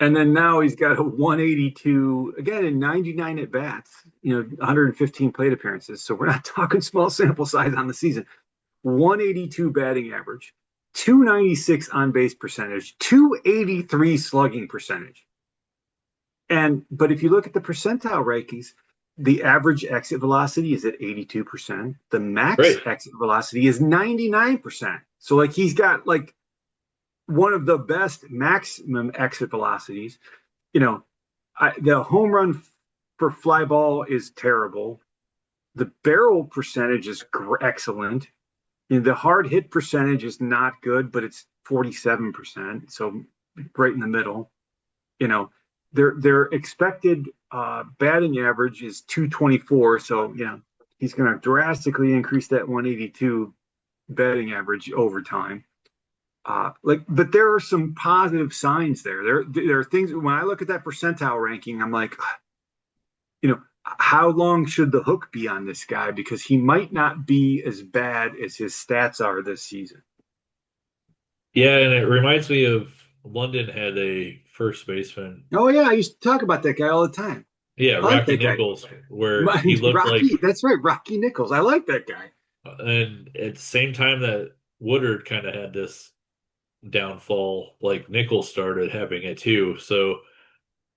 And then now he's got a 182 again in 99 at bats, 115 plate appearances. So we're not talking small sample size on the season. 182 batting average, 296 on base percentage, 283 slugging percentage. But if you look at the percentile rankings, the average exit velocity is at 82%. The max Right. exit velocity is 99%. So like he's got like one of the best maximum exit velocities. You know, the home run for fly ball is terrible. The barrel percentage is excellent. The hard hit percentage is not good, but it's 47%. So right in the middle. You know, their expected batting average is 224. So he's going to drastically increase that 182 batting average over time. But there are some positive signs there. There are things when I look at that percentile ranking, I'm like, how long should the hook be on this guy? Because he might not be as bad as his stats are this season. Yeah, and it reminds me of London had a first baseman. Oh yeah, I used to talk about that guy all the time. Yeah, I like Rocky that guy. Nichols, where he looked like, Rocky, that's right, Rocky Nichols. I like that guy. and at the same time that Woodard kind of had this downfall, like Nichols started having it too. So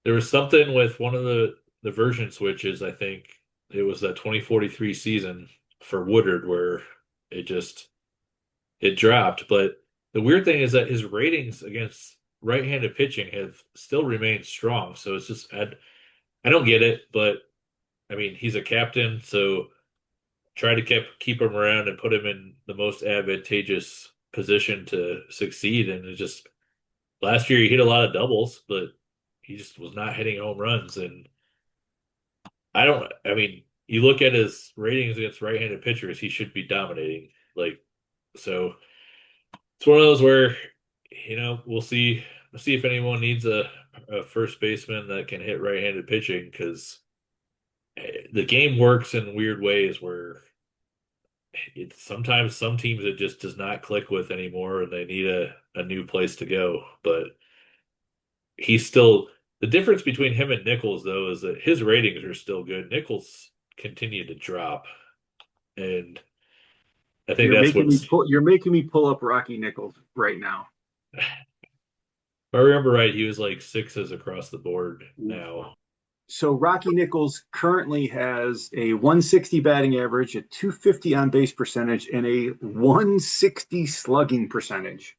there was something with one of the version switches. I think it was that 2043 season for Woodard where it just it dropped. But the weird thing is that his ratings against right-handed pitching have still remained strong. So it's just I don't get it, but I mean he's a captain, so try to keep him around and put him in the most advantageous position to succeed. And it just last year he hit a lot of doubles, but he just was not hitting home runs. And I mean, you look at his ratings against right-handed pitchers, he should be dominating. Like, so it's one of those where, we'll see if anyone needs a first baseman that can hit right-handed pitching because the game works in weird ways where it's sometimes some teams it just does not click with anymore and they need a new place to go. But he's still the difference between him and Nichols though is that his ratings are still good. Nichols continued to drop, and I think You're that's making me what's. pull. You're making me pull up Rocky Nichols right now. If I remember right, he was like sixes across the board now. So Rocky Nichols currently has a 160 batting average, a 250 on base percentage, and a 160 slugging percentage.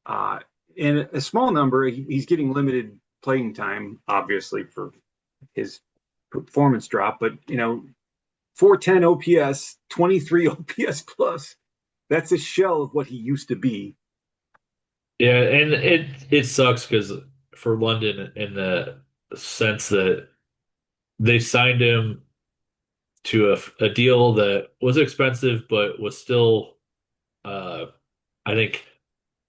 Uh, and a small number. He's getting limited playing time, obviously, for his performance drop. But 410 OPS, 23 OPS plus. That's a shell of what he used to be. Yeah, and it sucks because for London in the sense that they signed him to a deal that was expensive, but was still, uh, I think,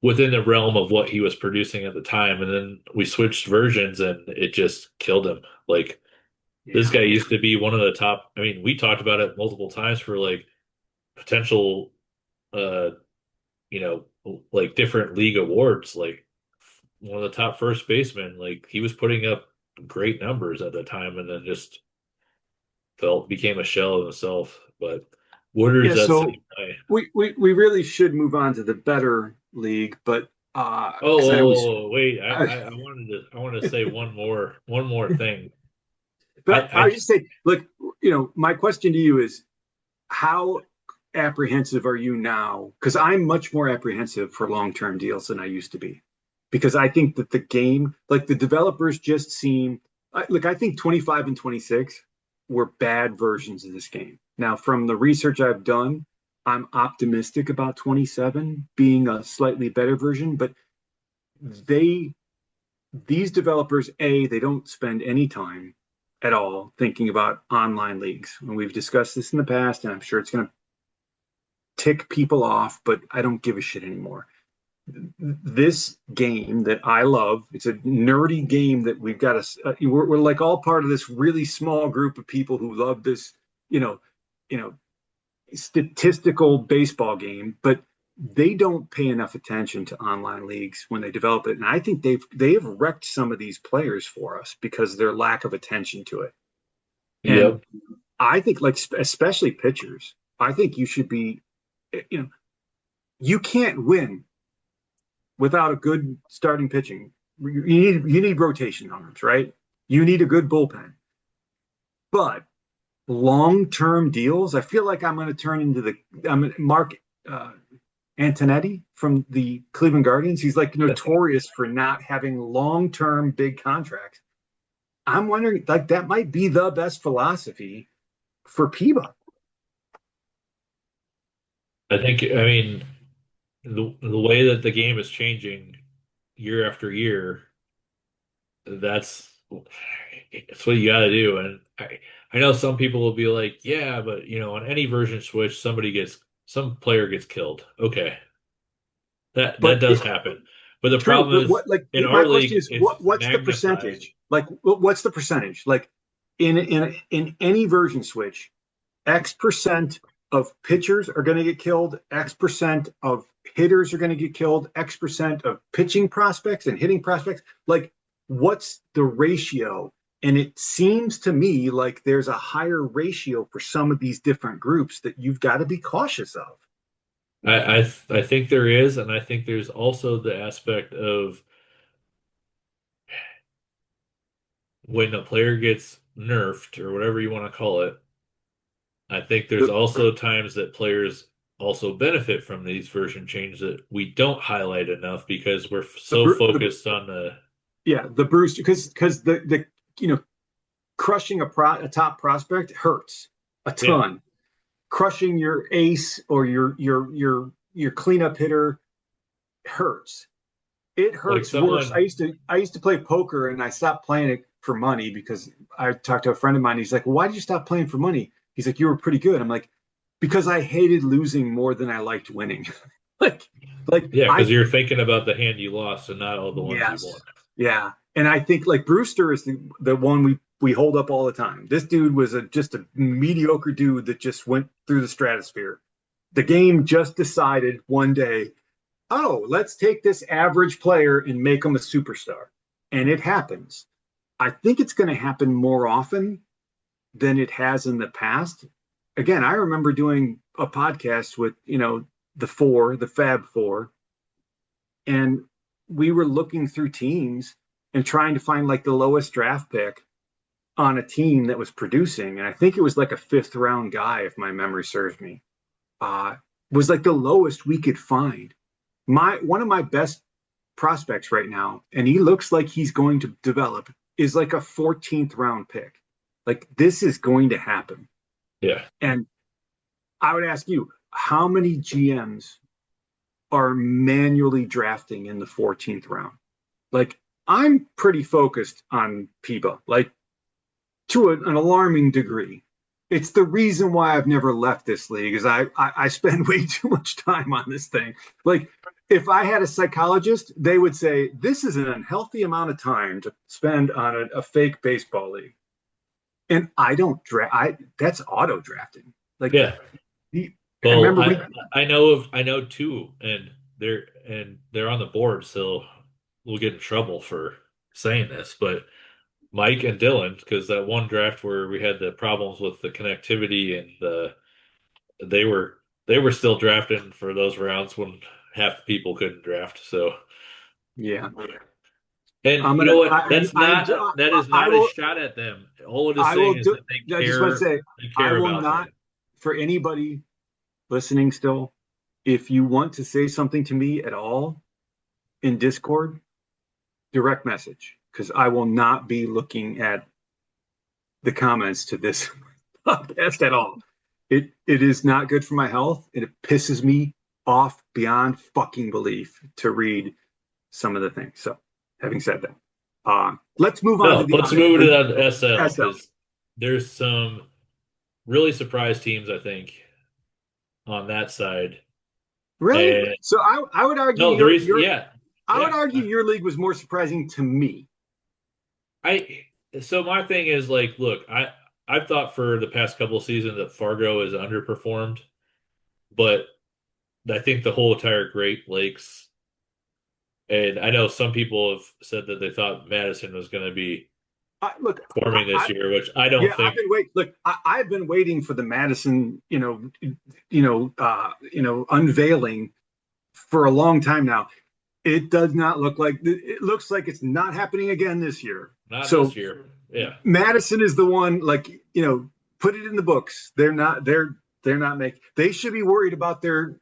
within the realm of what he was producing at the time. And then we switched versions, and it just killed him. Like this Yeah. guy used to be one of the top. I mean, we talked about it multiple times for like potential, uh, you like different league awards, like one of the top first basemen. Like he was putting up great numbers at the time, and then just became a shell of himself. But Woodard's Yeah, that so same way. we really should move on to the better league, but because I know Wait, I, I wanted to say one more thing. but I I would just say, look, my question to you is how apprehensive are you now? Because I'm much more apprehensive for long-term deals than I used to be. Because I think that the game, like the developers just seem, look, I think 25 and 26 were bad versions of this game. Now, from the research I've done, I'm optimistic about 27 being a slightly better version, but they these developers, they don't spend any time at all thinking about online leagues. And we've discussed this in the past, and I'm sure it's going to tick people off, but I don't give a shit anymore. This game that I love, it's a nerdy game that we've got we're like all part of this really small group of people who love this, you know, you know, statistical baseball game, but they don't pay enough attention to online leagues when they develop it. And I think they've wrecked some of these players for us because of their lack of attention to it. And Yep. I think like especially pitchers, I think you should be, you know, you can't win without a good starting pitching. You need rotation arms, right? You need a good bullpen. But long-term deals, I feel like I'm going to turn into the Mark uh, Antonetti from the Cleveland Guardians. He's like notorious for not having long-term big contracts. I'm wondering, like that might be the best philosophy for PEBA. I mean the way that the game is changing year after year, that's it's what you got to do. And I know some people will be like, yeah, but on any version switch, some player gets killed. Okay, that But does happen. But the true, problem but is what like in my our question league, is it's what's the magnified. percentage? Like what's the percentage? Like in any version switch, X percent of pitchers are going to get killed, X percent of hitters are going to get killed, X percent of pitching prospects and hitting prospects. Like, what's the ratio? And it seems to me like there's a higher ratio for some of these different groups that you've got to be cautious of. I think there is, and I think there's also the aspect of when a player gets nerfed or whatever you want to call it. I think there's The also times that players also benefit from these version changes that we don't highlight enough because we're so the focused on the yeah, the Brewster because the crushing a top prospect hurts a yeah, ton. Crushing your ace or your cleanup hitter hurts. It like hurts worse. I someone. used to I used to play poker and I stopped playing it for money because I talked to a friend of mine. He's like, well, "Why did you stop playing for money?" He's like, "You were pretty good." I'm like, "Because I hated losing more than I liked winning." like like Yeah, because I you're thinking about the hand you lost and not all the ones you won. Yes. Yeah. And I think like Brewster is the one we hold up all the time. This dude was just a mediocre dude that just went through the stratosphere. The game just decided one day, oh, let's take this average player and make him a superstar. And it happens. I think it's going to happen more often than it has in the past. Again, I remember doing a podcast with, the Fab Four, and we were looking through teams and trying to find like the lowest draft pick on a team that was producing. And I think it was like a fifth round guy, if my memory serves me. Uh, was like the lowest we could find. My one of my best prospects right now, and he looks like he's going to develop, is like a 14th round pick. Like this is going to happen. Yeah. And I would ask you, how many GMs are manually drafting in the 14th round. Like I'm pretty focused on PEBA, like to an alarming degree. It's the reason why I've never left this league is I spend way too much time on this thing. Like if I had a psychologist, they would say this is an unhealthy amount of time to spend on a fake baseball league. And I don't draft. I That's auto drafting. Like Yeah. I Well, remember we. I know two, and they're on the board, so we'll get in trouble for saying this, but Mike and Dylan, because that one draft where we had the problems with the connectivity and they were they were still drafting for those rounds when half the people couldn't draft. So, Yeah, and I'm you know gonna. what? That is I not a will. shot at them. All it is I will saying is do. that I just want to say they I care will about not that. for anybody listening still. If you want to say something to me at all in Discord, direct message because I will not be looking at the comments to this podcast at all. It is not good for my health. It pisses me off beyond fucking belief to read some of the things. So, having said that, let's move on to No, let's move it on to the SL SL. because there's some really surprised teams, I think, on that side. Really? And So I would argue no, the reason, yeah, I would yeah. argue your league was more surprising to me. I so my thing is like, look, I've thought for the past couple of seasons that Fargo has underperformed, but I think the whole entire Great Lakes, and I know some people have said that they thought Madison was going to be Look, forming this year, which I don't yeah, think. I've been waiting for the Madison, unveiling for a long time now. It does not look like it looks like it's not happening again this year. Not So this year. Yeah. Madison is the one, like, put it in the books. They're not making. They should be worried about their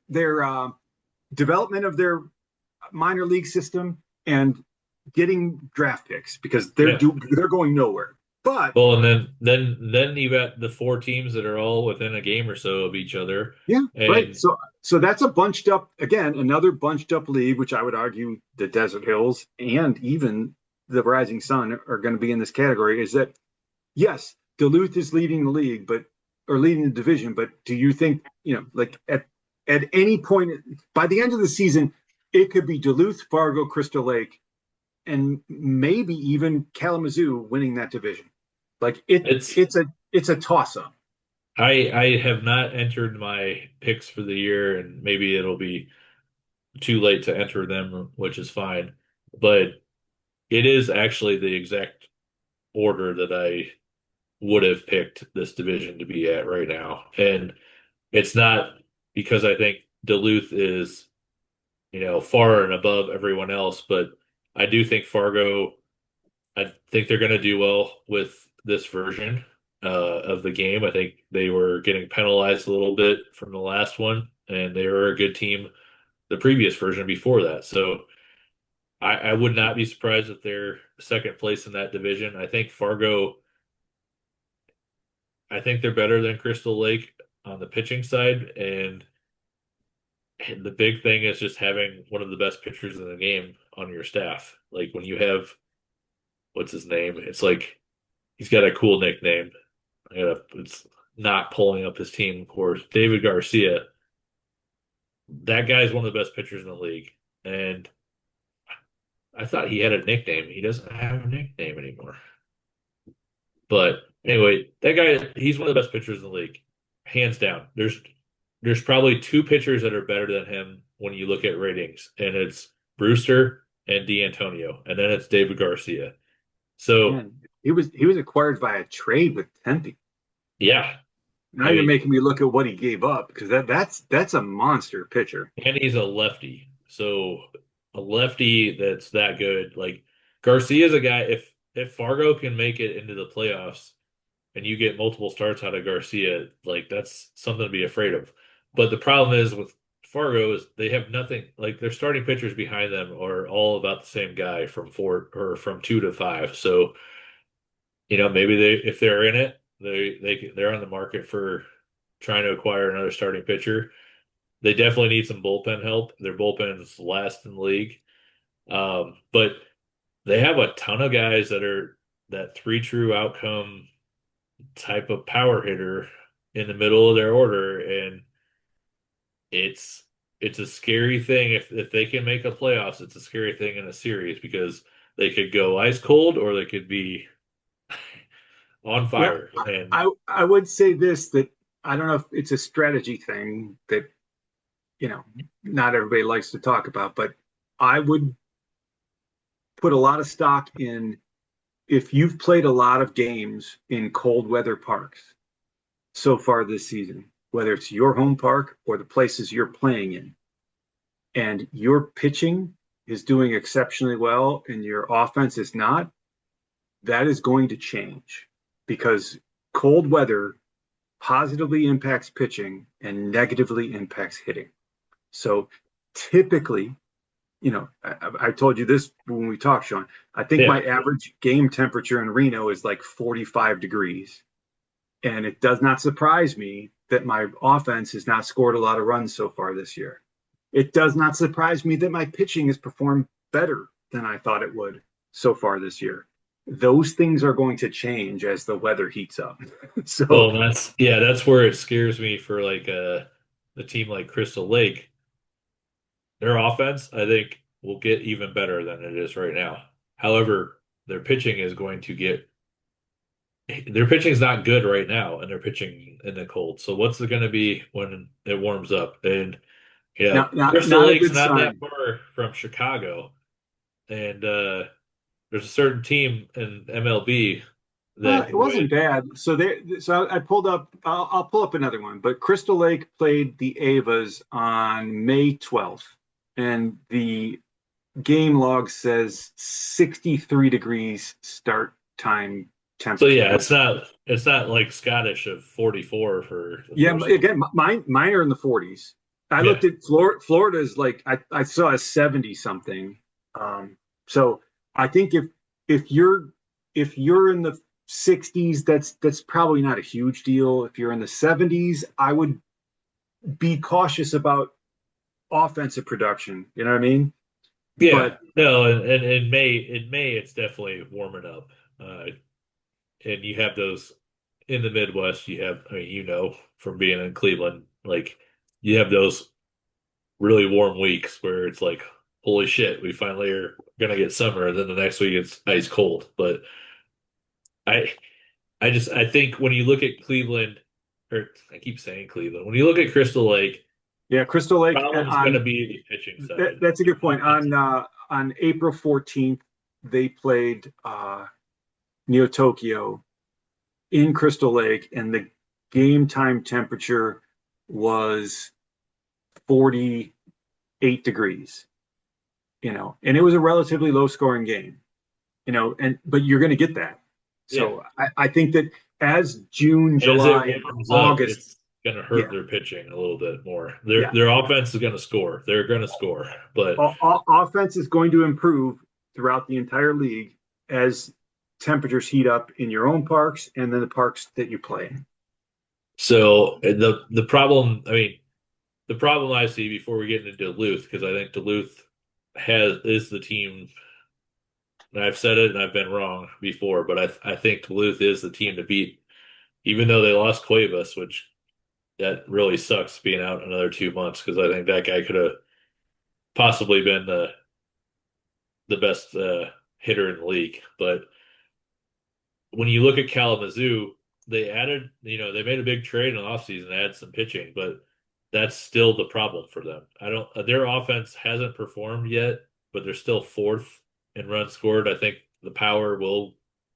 development of their minor league system and getting draft picks because Yeah. they're going nowhere. But Well, and then you got the four teams that are all within a game or so of each other. yeah, right. And So that's a bunched up again, another bunched up league, which I would argue the Desert Hills and even the Rising Sun are going to be in this category. Is that yes, Duluth is leading the league, but or leading the division. But do you think like at any point by the end of the season, it could be Duluth, Fargo, Crystal Lake, and maybe even Kalamazoo winning that division? Like it's it's a toss up. I have not entered my picks for the year, and maybe it'll be too late to enter them, which is fine. But it is actually the exact order that I would have picked this division to be at right now. And it's not because I think Duluth is, far and above everyone else, but I do think Fargo, I think they're going to do well with this version of the game. I think they were getting penalized a little bit from the last one, and they were a good team the previous version before that. So I would not be surprised if they're second place in that division. I think they're better than Crystal Lake on the pitching side, and the big thing is just having one of the best pitchers in the game on your staff. Like when you have what's his name? It's like he's got a cool nickname. It's not pulling up his team, of course. David Garcia. That guy's one of the best pitchers in the league, and I thought he had a nickname. He doesn't have a nickname anymore. But anyway, that guy, he's one of the best pitchers in the league, hands down. There's probably two pitchers that are better than him when you look at ratings, and it's Brewster and D'Antonio, and then it's David Garcia. So Man, he was acquired by a trade with Tempe. yeah, Now I you're mean, making me look at what he gave up because that's a monster pitcher. and he's a lefty. So a lefty that's that good. Like Garcia's a guy, if Fargo can make it into the playoffs and you get multiple starts out of Garcia, like that's something to be afraid of. But the problem is with Fargo is they have nothing like their starting pitchers behind them are all about the same guy from four or from two to five. So, maybe if they're in it, they're on the market for trying to acquire another starting pitcher. they definitely need some bullpen help. Their bullpen's last in the league. But they have a ton of guys that are that three true outcome type of power hitter in the middle of their order, and it's it's a scary thing if they can make a playoffs. It's a scary thing in a series because they could go ice cold or they could be on Well, fire. And I would say this, that I don't know if it's a strategy thing that, not everybody likes to talk about, but I would put a lot of stock in, if you've played a lot of games in cold weather parks so far this season, whether it's your home park or the places you're playing in, and your pitching is doing exceptionally well and your offense is not, that is going to change, because cold weather positively impacts pitching and negatively impacts hitting. So typically, I told you this when we talked, Sean. I think yeah, my average game temperature in Reno is like 45 degrees. And it does not surprise me that my offense has not scored a lot of runs so far this year. It does not surprise me that my pitching has performed better than I thought it would so far this year. Those things are going to change as the weather heats up. So, well, that's where it scares me for like a team like Crystal Lake. Their offense, I think, will get even better than it is right now. However, their pitching is going to get their pitching is not good right now, and they're pitching in the cold. So what's it going to be when it warms up? And Crystal not a Lake's good not that sign. far from Chicago, and there's a certain team in MLB that It wasn't would. bad. So I pulled up. I'll pull up another one. But Crystal Lake played the Avas on May 12th, and the game log says 63 degrees start time So temperature. yeah, it's not like Scottish of 44 for the Yeah, first month. again, mine are in the 40s. I Yeah, looked at Florida's, like I saw a 70 something. So I think if you're in the 60s, that's probably not a huge deal. If you're in the 70s, I would be cautious about offensive production. You know what I mean? yeah. But No, and in May it's definitely warming up. Uh, and you have those in the Midwest. You have, I mean, from being in Cleveland, like you have those really warm weeks where it's like, holy shit, we finally are gonna get summer, and then the next week it's ice cold. But I, I think when you look at Cleveland, or I keep saying Cleveland, when you look at Crystal Lake, yeah, Crystal Lake problem's gonna be the pitching side. that's a Their good point. offense. On April 14th, they played Neo Tokyo in Crystal Lake, and the game time temperature was 48 degrees. And it was a relatively low scoring game. And but you're going to get that. Yeah, So I think that as June, as it July, and warms up, August, it's gonna hurt yeah, their pitching a little bit more. Their yeah, their offense is gonna score. They're gonna score, but offense is going to improve throughout the entire league as temperatures heat up in your own parks and then the parks that you play in. so the problem, I mean, the problem I see before we get into Duluth, because I think Duluth has is the team, and I've said it and I've been wrong before, but I think Duluth is the team to beat, even though they lost Cuevas, which that really sucks being out another 2 months because I think that guy could have possibly been the best hitter in the league. But when you look at Kalamazoo, they made a big trade in the offseason to add some pitching, but that's still the problem for them. I don't, their offense hasn't performed yet, but they're still fourth in runs scored. I think the power will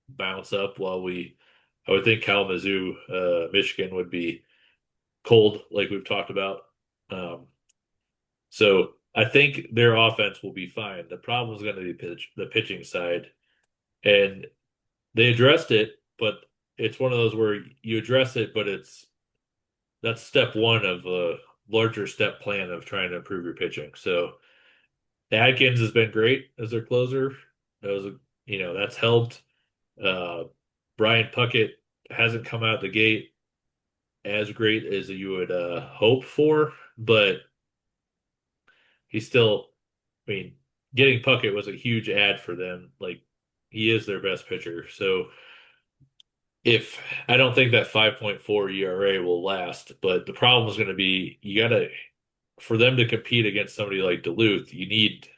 bounce up I would think Kalamazoo, Michigan would be cold, like we've talked about. Um, so I think their offense will be fine. The problem is going to be the pitching side. And they addressed it, but it's one of those where you address it, but that's step one of a larger step plan of trying to improve your pitching. So Adkins has been great as their closer. That was that's helped. Uh, Brian Puckett hasn't come out the gate as great as you would hope for, but he's still, I mean, getting Puckett was a huge ad for them. Like he is their best pitcher. So if I don't think that 5.4 ERA will last, but the problem is going to be you got to for them to compete against somebody like Duluth, you need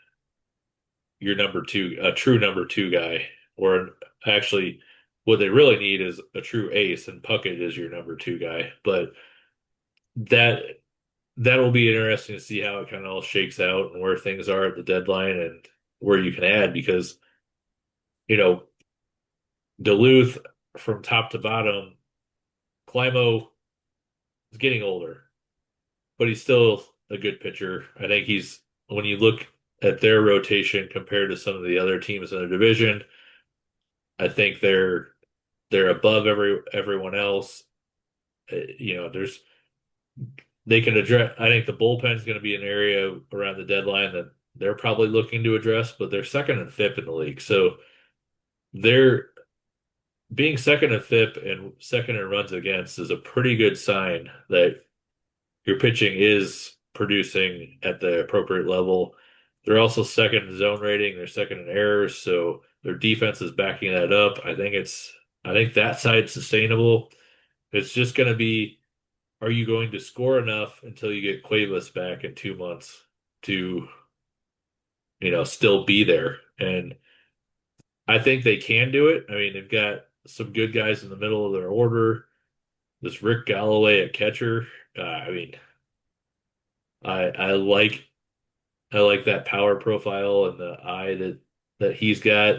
your number two, a true number two guy, or actually, what they really need is a true ace, and Puckett is your number two guy. But that that will be interesting to see how it kind of all shakes out and where things are at the deadline and where you can add because you know Duluth from top to bottom, Climo is getting older, but he's still a good pitcher. I think he's when you look at their rotation compared to some of the other teams in the division, I think they're above everyone else. There's they can address. I think the bullpen's going to be an area around the deadline that they're probably looking to address, but they're second and fifth in the league, so they're being second and fifth and second in runs against is a pretty good sign that your pitching is producing at the appropriate level. They're also second in zone rating. They're second in errors, so their defense is backing that up. I think that side's sustainable. It's just going to be, are you going to score enough until you get Cuevas back in 2 months to, still be there? And I think they can do it. I mean, they've got some good guys in the middle of their order. This Rick Galloway at catcher. I mean, I like that power profile and the eye that he's got.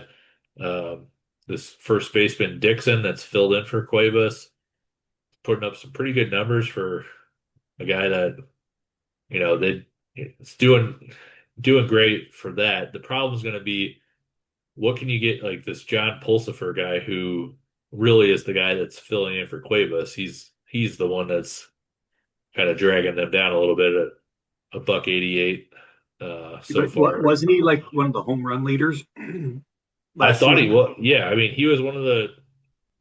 Um, this first baseman Dixon that's filled in for Cuevas, putting up some pretty good numbers for a guy that they it's doing great for that. The problem is going to be what can you get like this John Pulsifer guy who really is the guy that's filling in for Cuevas. He's the one that's kind of dragging them down a little bit at a buck 88 so But far. wasn't he like one of the home run leaders I last thought he season? was. Yeah, I mean, he was one of the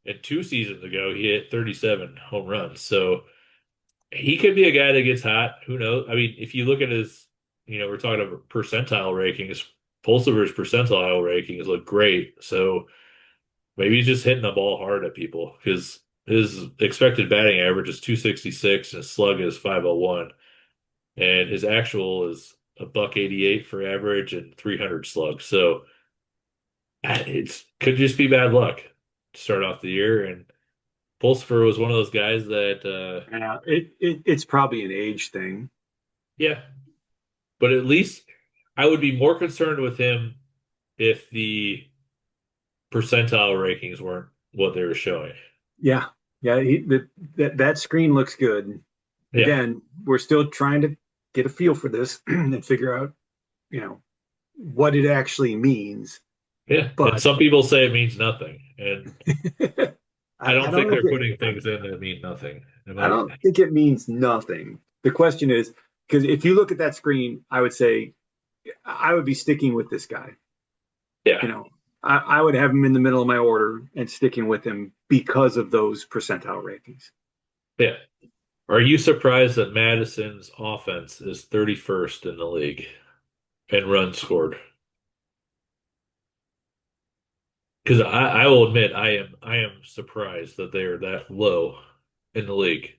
and 2 seasons ago he hit 37 home runs. So he could be a guy that gets hot. Who knows? I mean, if you look at his, we're talking about percentile rankings. Pulsiver's percentile rankings look great. So maybe he's just hitting the ball hard at people because his expected batting average is 266 and his slug is 501. And his actual is a buck 88 for average and 300 slug. So it could just be bad luck to start off the year. And Pulsifer was one of those guys that, Yeah, it's probably an age thing. yeah, but at least I would be more concerned with him if the percentile rankings weren't what they were showing. Yeah, yeah. That screen looks good. Yeah, Again, we're still trying to get a feel for this and figure out, you know, what it actually means. yeah. And But some people say it means nothing, and I I don't don't think know if they're putting things in that mean nothing. I don't think it means nothing. The question is, because if you look at that screen, I would say I would be sticking with this guy. Yeah, You know, I would have him in the middle of my order and sticking with him because of those percentile rankings. yeah. Are you surprised that Madison's offense is 31st in the league and runs scored? Because I will admit I am surprised that they are that low in the league.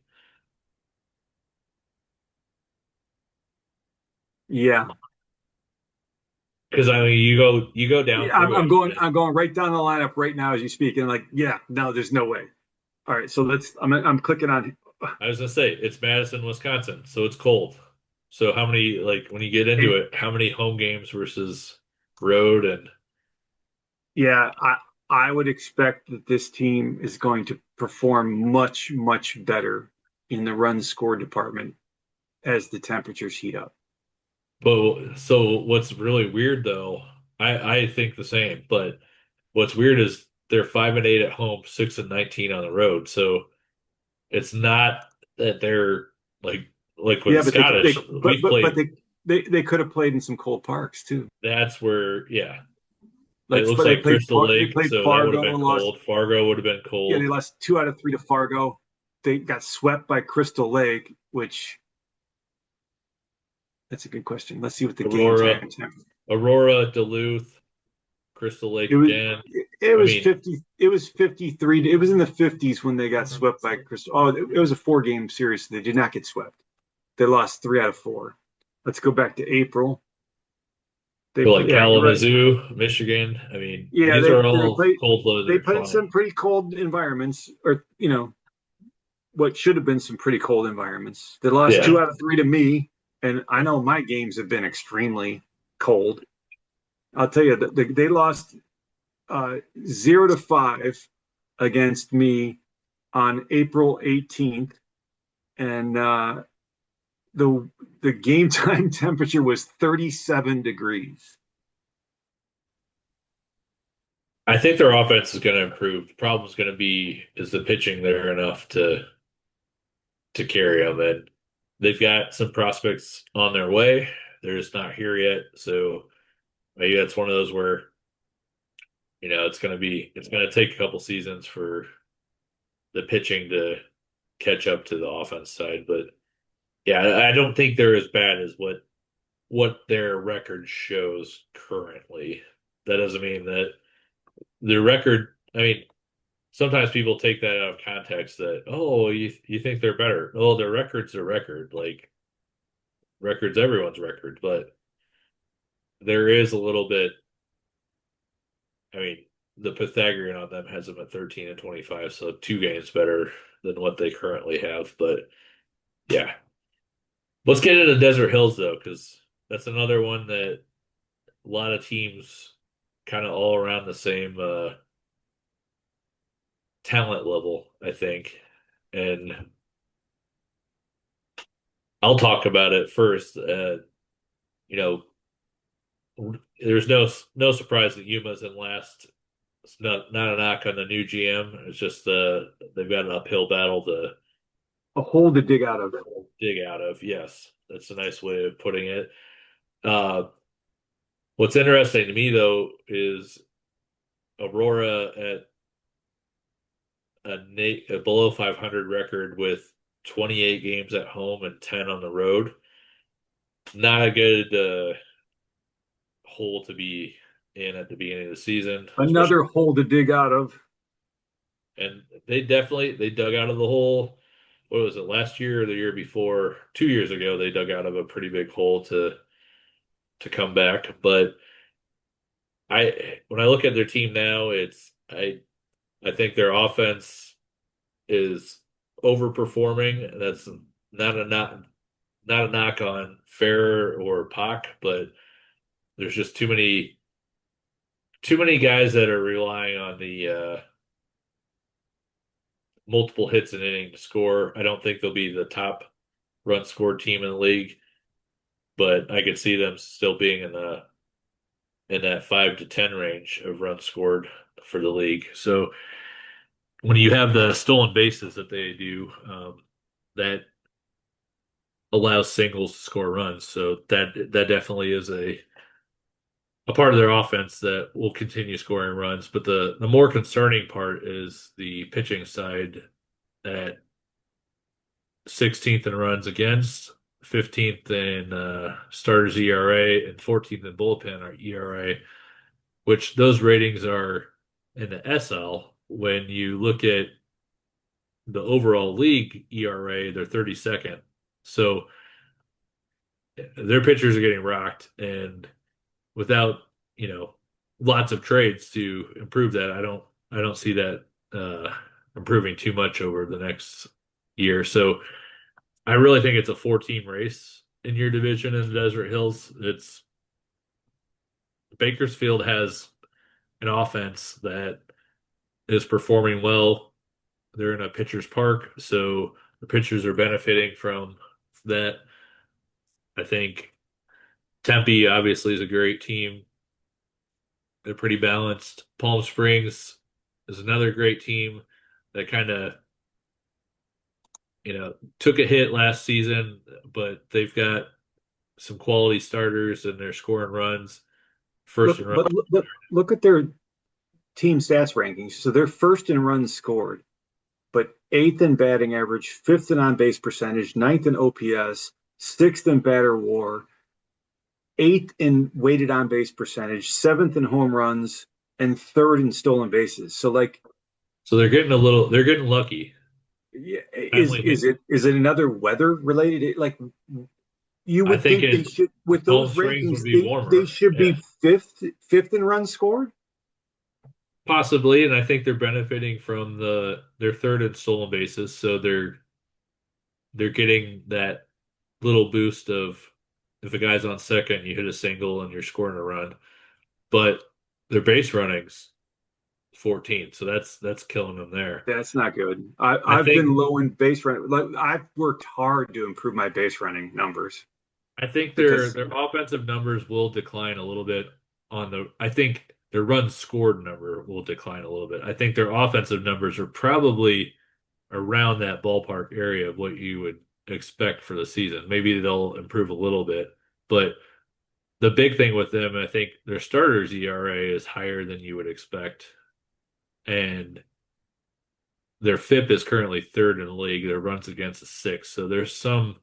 Yeah, Because I mean you go down yeah, I'm, through I'm it. going. I'm going right down the lineup right now as you speak, and like, yeah, no, there's no way. All right, so let's. I'm clicking on. I was gonna say it's Madison, Wisconsin, so it's cold. So how many like when you get into And it, how many home games versus road and yeah, I would expect that this team is going to perform much better in the run score department as the temperatures heat up. but so what's really weird though, I think the same, but what's weird is they're 5-8 at home, 6-19 on the road. So it's not that they're like with Yeah, the but they Scottish, we've but played they could have played in some cold parks too. that's where yeah. It Like looks they like played Crystal They Lake, played so that would have Fargo been and lost. cold. Fargo would have been Yeah, they cold. lost 2 out of 3 to Fargo. They got swept by Crystal Lake, which That's a good question. Let's see what the game Aurora, time temp. Aurora, Duluth, Crystal Lake It was again. it I was mean, 50. It was 53. It was in the 50s when they got swept by Crystal. Oh, it was a 4 game series. So they did not get swept. They lost 3 out of 4. Let's go back to April. They feel like yeah, you're right. Kalamazoo, Michigan. I mean, Yeah, these they are they all played cold flows that they are played fun. some pretty cold environments, or what should have been some pretty cold environments. They lost two Yeah. out of three to me, and I know my games have been extremely cold. I'll tell you that they lost 0-5 against me on April 18th, and the the game time temperature was 37 degrees. I think their offense is going to improve. The problem is going to be is the pitching there enough to carry them, and they've got some prospects on their way. They're just not here yet, so maybe that's one of those where it's going to take a couple seasons for the pitching to catch up to the offense side. But yeah, I don't think they're as bad as what their record shows currently. That doesn't mean that their record. I mean, sometimes people take that out of context that, oh, you think they're better. Oh, their record's a record. Like records everyone's record, but there is a little bit. I mean, the Pythagorean on them has them at 13 and 25, so 2 games better than what they currently have. But yeah, let's get into Desert Hills though, because that's another one that a lot of teams kind of all around the same talent level, I think. And I'll talk about it first. You know, there's no surprise that Yuma's in last. It's not a knock on the new GM. It's just they've got an uphill battle to A hole to dig out of. dig out of. Yes, that's a nice way of putting it. Uh, what's interesting to me though is Aurora at a below 500 record with 28 games at home and 10 on the road. Not a good hole to be in at the beginning of the season, especially. Another hole to dig out of. And they dug out of the hole. What was it, last year or the year before? 2 years ago, they dug out of a pretty big hole to come back. But when I look at their team now, I think their offense is overperforming. That's not a not a knock on Fair or Pac, but there's just too many guys that are relying on the multiple hits an inning to score. I don't think they'll be the top run scored team in the league, but I could see them still being in that 5 to 10 range of runs scored for the league. So when you have the stolen bases that they do, that allows singles to score runs. So that definitely is a part of their offense that will continue scoring runs. But the more concerning part is the pitching side at 16th in runs against, 15th in starters ERA, and 14th in bullpen ERA, which those ratings are in the SL. When you look at the overall league ERA, they're 32nd. So their pitchers are getting rocked, and without lots of trades to improve that, I don't see that improving too much over the next year. So I really think it's a 4 team race in your division in the Desert Hills. It's Bakersfield has an offense that is performing well. They're in a pitcher's park, so the pitchers are benefiting from that. I think Tempe obviously is a great team. They're pretty balanced. Palm Springs is another great team that kind of, took a hit last season, but they've got some quality starters and they're scoring runs, first Look, and run. but look at their team stats rankings. So they're first in runs scored, but eighth in batting average, fifth in on base percentage, ninth in OPS, sixth in batter WAR, eighth in weighted on base percentage, seventh in home runs, and third in stolen bases. So like, So they're getting lucky. yeah, Timely hit. is it another weather related? Like you I would think think they should the with Cold those Springs rankings would be they warmer. should Yeah, be fifth in runs scored. possibly. And I think they're benefiting from their third and stolen bases, so they're getting that little boost of if a guy's on second, you hit a single and you're scoring a run. But their base running's 14, so that's killing them there. That's not good. I I've think been low in base running. Like I've worked hard to improve my base running numbers I think because their offensive numbers will decline a little bit I think their runs scored number will decline a little bit. I think their offensive numbers are probably around that ballpark area of what you would expect for the season. Maybe they'll improve a little bit, but the big thing with them, I think their starters ERA is higher than you would expect, and their FIP is currently third in the league. Their runs against is sixth, so there's some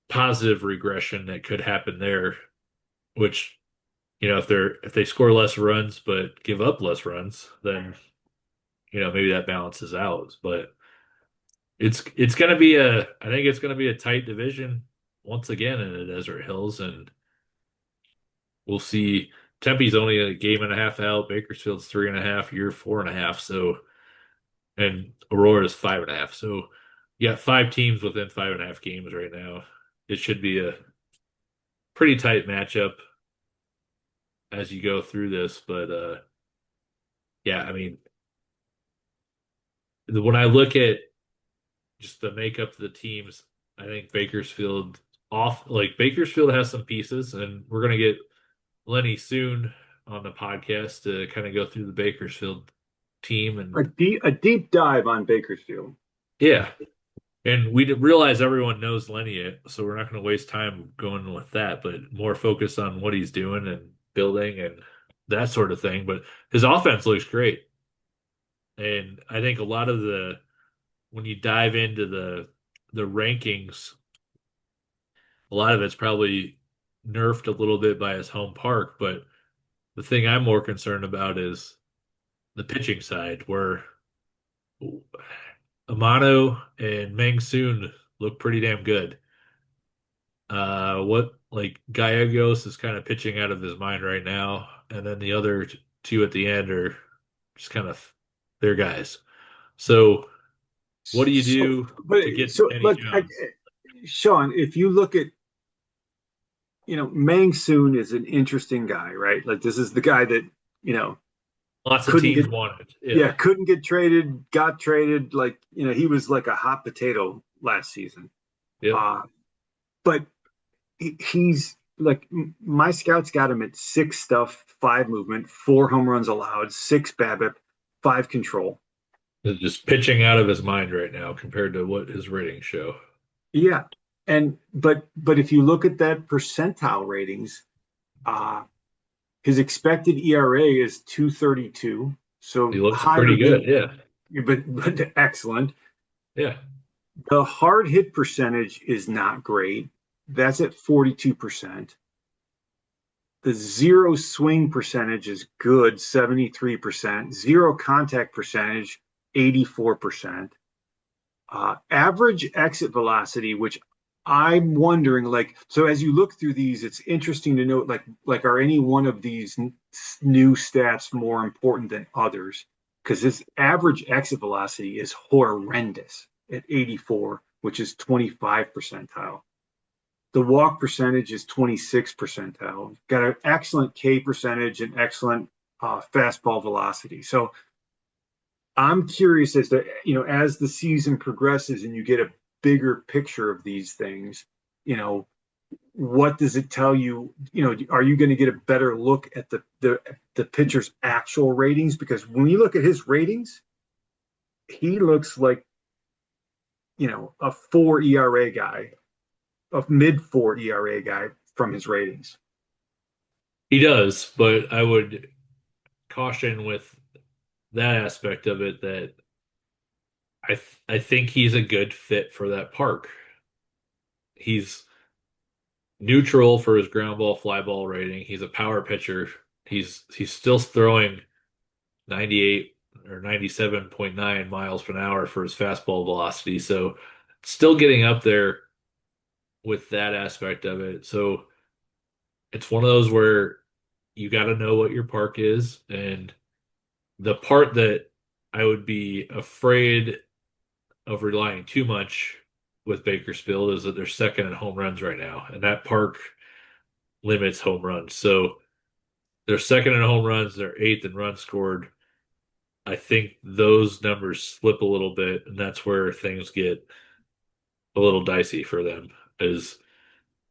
positive regression that could happen there, which if they score less runs but give up less runs, then maybe that balances out. But it's gonna be I think it's gonna be a tight division once again in the Desert Hills, and we'll see. Tempe's only a game and a half out. Bakersfield's 3.5. You're 4.5. So, and Aurora's 5.5. So, you got five teams within 5.5 games right now. It should be a pretty tight matchup as you go through this. But yeah, I mean, when I look at just the makeup of the teams, I think Bakersfield has some pieces, and we're gonna get Lenny soon on the podcast to kind of go through the Bakersfield team. And a deep dive on Bakersfield. yeah, and we realize everyone knows Lenny, so we're not going to waste time going with that, but more focus on what he's doing and building and that sort of thing. But his offense looks great. And I think a lot of when you dive into the rankings, a lot of it's probably nerfed a little bit by his home park. But the thing I'm more concerned about is the pitching side, where Amano and Meng Soon look pretty damn good. What like Gallegos is kind of pitching out of his mind right now, and then the other two at the end are just kind of their guys. So, what do you So, do but to get to so Kenny look, Jones? Sean, if you look at Mang Soon is an interesting guy, right? Like this is the guy that you know Lots of couldn't get teams wanted. yeah Yeah, couldn't get traded, got traded. Like he was like a hot potato last season. yep. Uh, but he's like my scouts got him at six stuff, five movement, four home runs allowed, six BABIP, five control. He's just pitching out of his mind right now compared to what his ratings show. Yeah, and but if you look at that percentile ratings, uh, his expected ERA is 2.32, He so looks higher pretty good. than Yeah, but excellent. yeah. The hard hit percentage is not great. That's at 42%. The zero swing percentage is good, 73%. Zero contact percentage, 84%. Average exit velocity, which I'm wondering, like, so as you look through these, it's interesting to note, like, are any one of these new stats more important than others? Because this average exit velocity is horrendous at 84, which is 25 percentile. The walk percentage is 26 percentile. Got an excellent K percentage and excellent fastball velocity. So I'm curious as to, as the season progresses and you get a bigger picture of these things, you know, what does it tell you? Are you going to get a better look at the pitcher's actual ratings? Because when you look at his ratings, he looks like, a four ERA guy, a mid four ERA guy from his ratings. He does, but I would caution with that aspect of it that I think he's a good fit for that park. He's neutral for his ground ball, fly ball rating. He's a power pitcher. He's still throwing 98 or 97.9 miles per hour for his fastball velocity. So still getting up there with that aspect of it. So it's one of those where you got to know what your park is. And the part that I would be afraid of relying too much with Bakersfield is that they're second in home runs right now. And that park limits home runs. So they're second in home runs, they're eighth in runs scored. I think those numbers slip a little bit, and that's where things get a little dicey for them. Is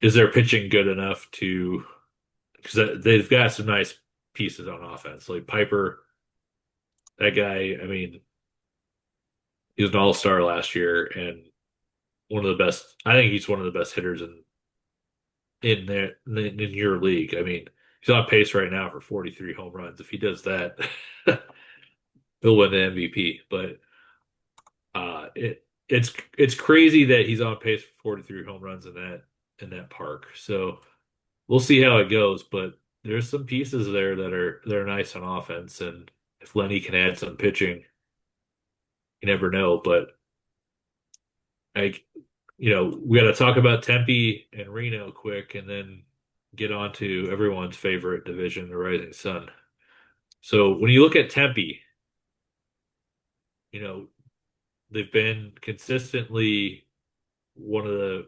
their pitching good enough to because they've got some nice pieces on offense, like Piper, that guy. I mean, he was an all-star last year and one of the best. I think he's one of the best hitters in your league. I mean, he's on pace right now for 43 home runs. If he does that, he'll win the MVP. But it's crazy that he's on pace for 43 home runs in that park. So we'll see how it goes. But there's some pieces there that are nice on offense, and if Lenny can add some pitching, you never know. But I, we got to talk about Tempe and Reno quick, and then get on to everyone's favorite division, the Rising Sun. So when you look at Tempe, you know, they've been consistently one of the,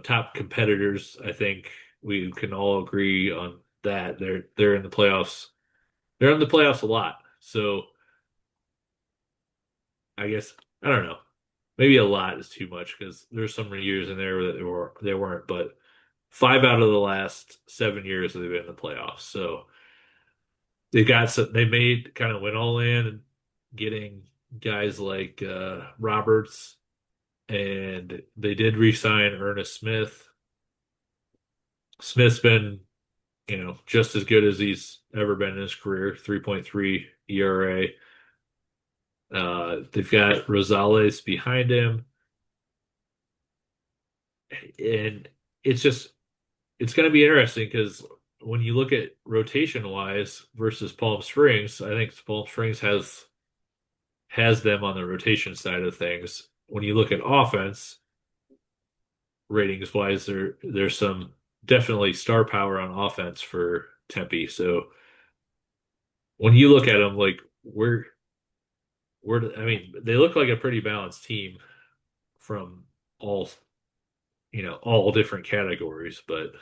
top competitors. I think we can all agree on that. They're in the playoffs. They're in the playoffs a lot. So I guess I don't know. Maybe a lot is too much because there's some years in there that they weren't, but 5 out of the last 7 years they've been in the playoffs. So they made kind of went all in and getting guys like Roberts, and they did re-sign Ernest Smith. Smith's been, just as good as he's ever been in his career, 3.3 ERA. They've got Rosales behind him, and it's going to be interesting because when you look at rotation wise versus Palm Springs, I think Palm Springs has them on the rotation side of things. When you look at offense, ratings wise, there's some definitely star power on offense for Tempe. So when you look at them, like I mean, they look like a pretty balanced team from all all different categories. But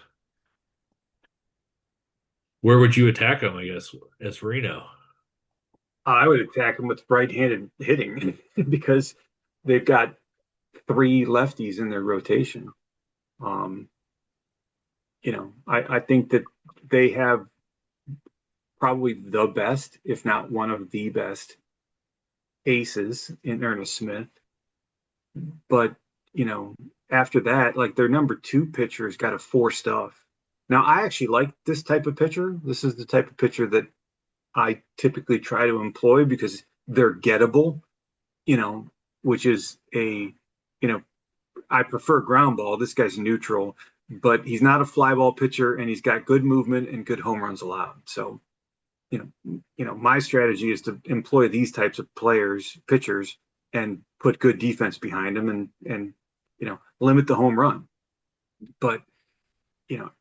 where would you attack them? I guess as Reno. I would attack them with right-handed hitting because they've got three lefties in their rotation. Um, I think that they have probably the best, if not one of the best, aces in Ernest Smith. But, you know, after that, like their number two pitcher's got to force stuff. Now, I actually like this type of pitcher. This is the type of pitcher that I typically try to employ because they're gettable, you know, which is I prefer ground ball. This guy's neutral, but he's not a fly ball pitcher and he's got good movement and good home runs allowed. So, my strategy is to employ these types of pitchers, and put good defense behind them and limit the home run. But, you know,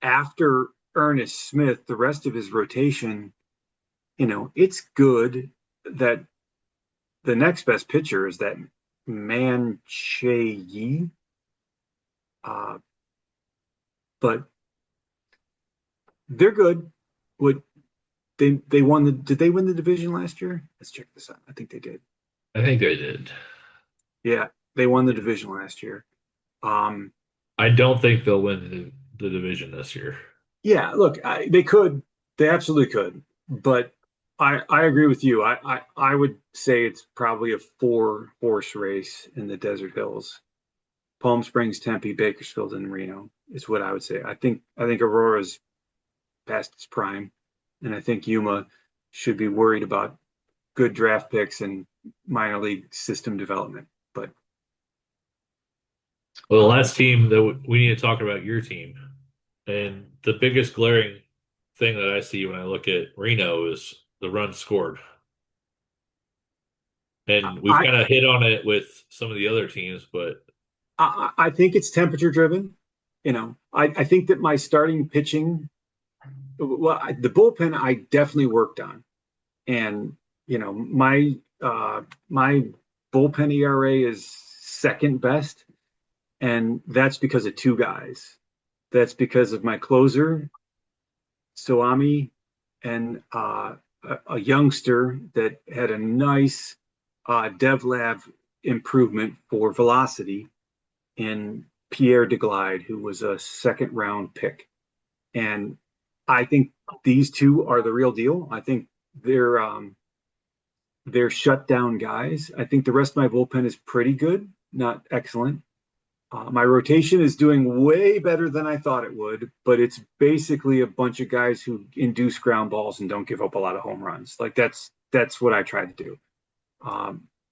after Ernest Smith, the rest of his rotation, it's good that the next best pitcher is that Man Che Yi. But they're good. Would they won did they win the division last year? Let's check this out. I think they did. I think they did. Yeah, they won the division last year. Um, I don't think they'll win the division this year. yeah, look, they could, they absolutely could, but I agree with you. I would say it's probably a four horse race in the Desert Hills. Palm Springs, Tempe, Bakersfield, and Reno is what I would say. I think Aurora's past its prime, and I think Yuma should be worried about good draft picks and minor league system development. But Well, the um, last team that we need to talk about your team. And the biggest glaring thing that I see when I look at Reno is the runs scored. And we've I kind of hit on it with some of the other teams, but I think it's temperature driven. I think that my starting pitching, the bullpen, I definitely worked on, and my bullpen ERA is second best, and that's because of two guys. That's because of my closer, Soami, and a youngster that had a nice dev lab improvement for velocity in Pierre DeGlide, who was a second round pick. And I think these two are the real deal. I think they're shut down guys. I think the rest of my bullpen is pretty good, not excellent. My rotation is doing way better than I thought it would, but it's basically a bunch of guys who induce ground balls and don't give up a lot of home runs. Like that's what I try to do.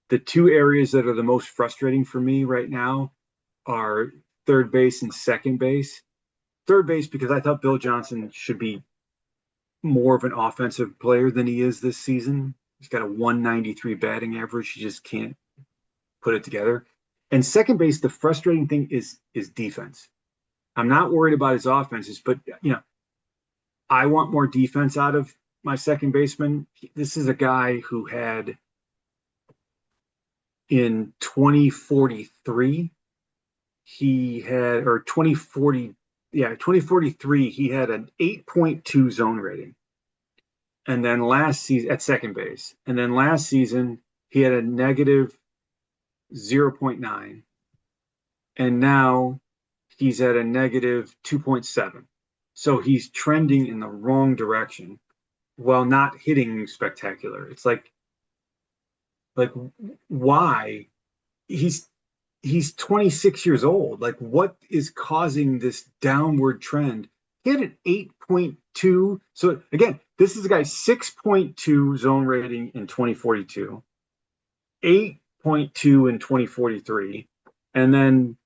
The two areas that are the most frustrating for me right now are third base and second base. Third base because I thought Bill Johnson should be more of an offensive player than he is this season. He's got a 193 batting average. He just can't put it together. And second base, the frustrating thing is defense. I'm not worried about his offenses, but I want more defense out of my second baseman. This is a guy who had in 2043, he had, or 2040, yeah, 2043, he had an 8.2 zone rating. And then last season at second base. And then last season, he had a negative 0.9. And now he's at a negative 2.7. So he's trending in the wrong direction while not hitting spectacular. It's like why? He's 26 years old. Like what is causing this downward trend? He had an 8.2. So again, this is a guy 6.2 zone rating in 2042, 8.2 in 2043, and then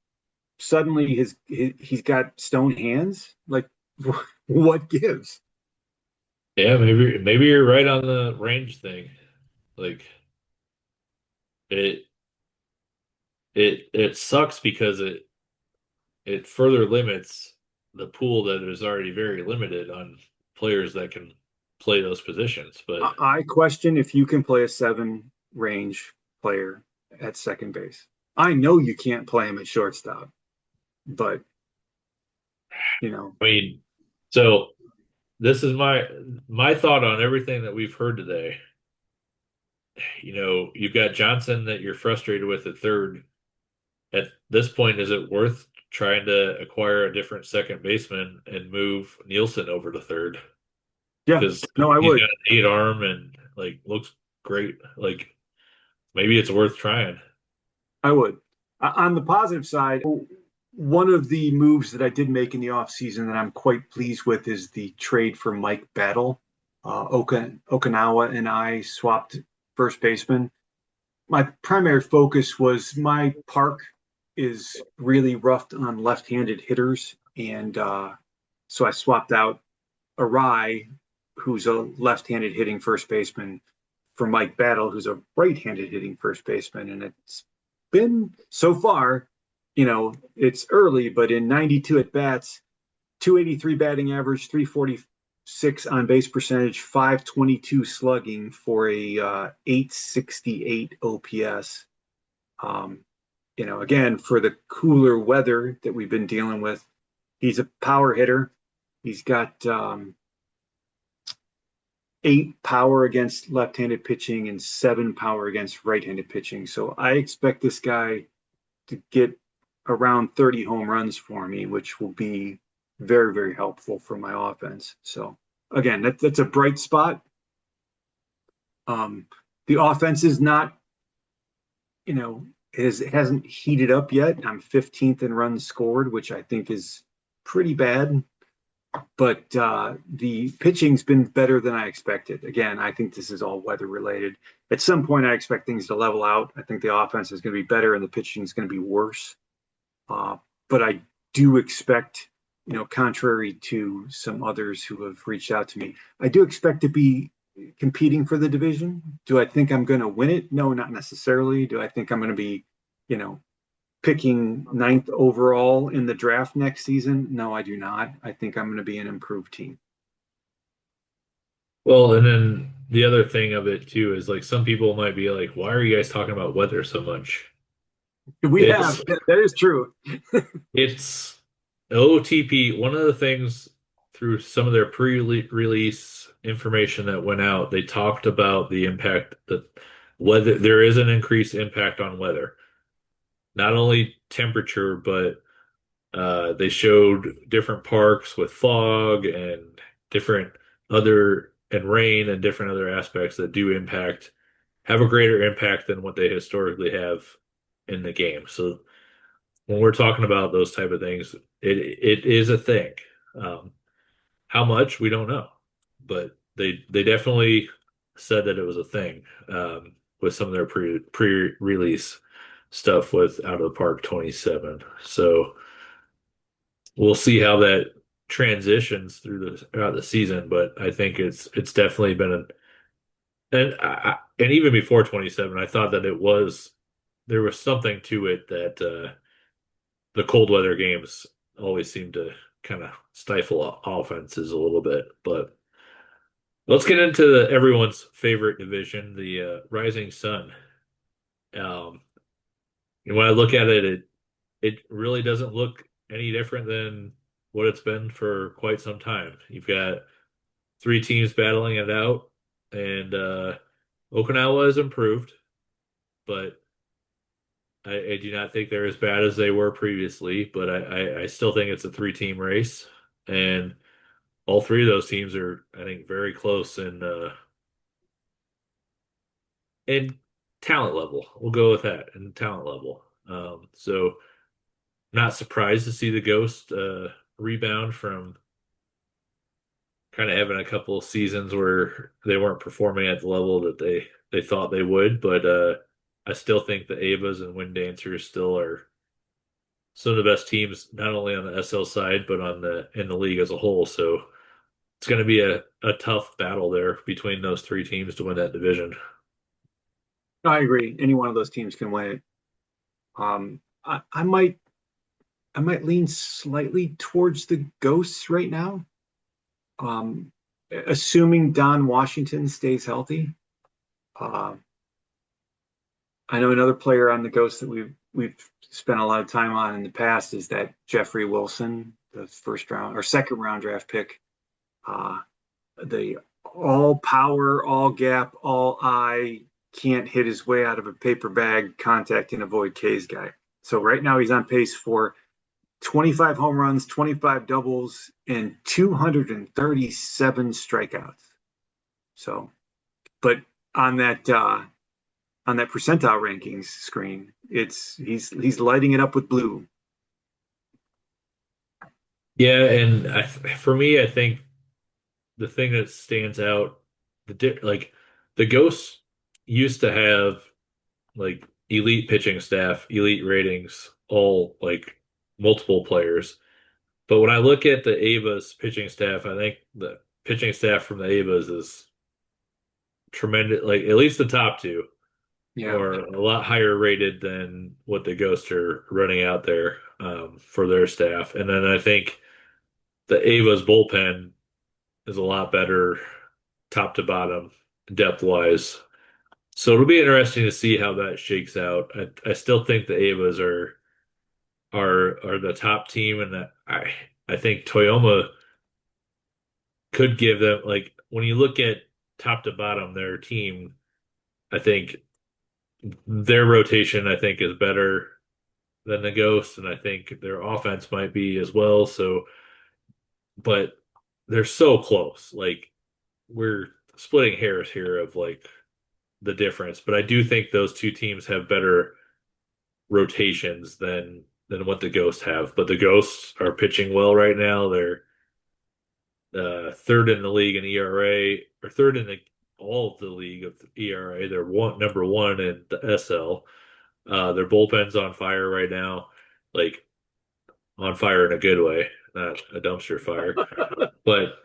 suddenly he's got stone hands. Like what gives? yeah, maybe you're right on the range thing. Like it it sucks because it further limits the pool that is already very limited on players that can play those positions. But I question if you can play a seven range player at second base. I know you can't play him at shortstop, but you know, I mean, so this is my thought on everything that we've heard today. You've got Johnson that you're frustrated with at third. At this point, is it worth trying to acquire a different second baseman and move Nielsen over to third? yeah, Because no, I he's would. got an eight arm and like looks great. Like maybe it's worth trying. I would. On the positive side, one of the moves that I did make in the offseason that I'm quite pleased with is the trade for Mike Battle. Okinawa and I swapped first baseman. My primary focus was my park is really rough on left-handed hitters, and so I swapped out Arai, who's a left-handed hitting first baseman, for Mike Battle, who's a right-handed hitting first baseman, and it's been so far, it's early, but in 92 at bats, 283 batting average, 346 on base percentage, 522 slugging for a 868 OPS. Um, again, for the cooler weather that we've been dealing with, he's a power hitter. He's got 8 power against left-handed pitching and 7 power against right-handed pitching. So I expect this guy to get around 30 home runs for me, which will be very, very helpful for my offense. So again, that's a bright spot. Um, the offense is not, it hasn't heated up yet. I'm 15th in runs scored, which I think is pretty bad. But the pitching's been better than I expected. Again, I think this is all weather related. At some point, I expect things to level out. I think the offense is going to be better and the pitching is going to be worse. But I do expect contrary to some others who have reached out to me. I do expect to be competing for the division. Do I think I'm going to win it? No, not necessarily. Do I think I'm going to be, you know, picking ninth overall in the draft next season? No, I do not. I think I'm going to be an improved team. Well, and then the other thing of it too is like some people might be like, why are you guys talking about weather so much? We have It's that is true. it's OOTP. One of the things through some of their pre-release information that went out, they talked about the impact that weather there is an increased impact on weather, not only temperature, but they showed different parks with fog and different other and rain and different other aspects that do have a greater impact than what they historically have in the game. So when we're talking about those type of things, it is a thing. Um, how much we don't know, but they definitely said that it was a thing with some of their pre-release stuff with Out of the Park 27. So we'll see how that transitions throughout the season, but I think it's definitely been and even before 27, I thought that there was something to it that the cold weather games always seem to kind of stifle offenses a little bit. But let's get into everyone's favorite division, the Rising Sun. Um, and when I look at it, it really doesn't look any different than what it's been for quite some time. You've got three teams battling it out, and Okinawa has improved, but I do not think they're as bad as they were previously. But I still think it's a three-team race, and all three of those teams are, I think, very close in talent level. We'll go with that in talent level. So not surprised to see the Ghost rebound from kind of having a couple of seasons where they weren't performing at the level that they thought they would. But I still think the Avas and Wind Dancers still are some of the best teams, not only on the SL side, but on the in the league as a whole. So it's going to be a tough battle there between those three teams to win that division. I agree. Any one of those teams can win it. I might lean slightly towards the Ghosts right now, um, assuming Don Washington stays healthy. Uh, I know another player on the Ghosts that we've spent a lot of time on in the past is that Jeffrey Wilson, the first round or second round draft pick, uh, the all power, all gap, all eye, can't hit his way out of a paper bag, contact and avoid K's guy. So right now he's on pace for 25 home runs, 25 doubles, and 237 strikeouts. So, but on that percentile rankings screen, he's lighting it up with blue. Yeah, and for me, I think the thing that stands out, like the Ghosts used to have like elite pitching staff, elite ratings, all like multiple players. But when I look at the Avas pitching staff, I think the pitching staff from the Avas is tremendous. Like at least the top two Yeah, are a lot higher rated than what the Ghosts are running out there for their staff. And then I think the Avas bullpen is a lot better top to bottom depth wise. So it'll be interesting to see how that shakes out. I still think the Avas are the top team, and I think Toyoma could give them like when you look at top to bottom their team, I think their rotation I think is better than the Ghosts, and I think their offense might be as well. So, but they're so close. Like we're splitting hairs here of like the difference, but I do think those two teams have better rotations than what the Ghosts have. But the Ghosts are pitching well right now. They're third in the league in ERA, or third in all of the league of ERA. They're number one in the SL. Their bullpen's on fire right now, like on fire in a good way. not a dumpster fire. But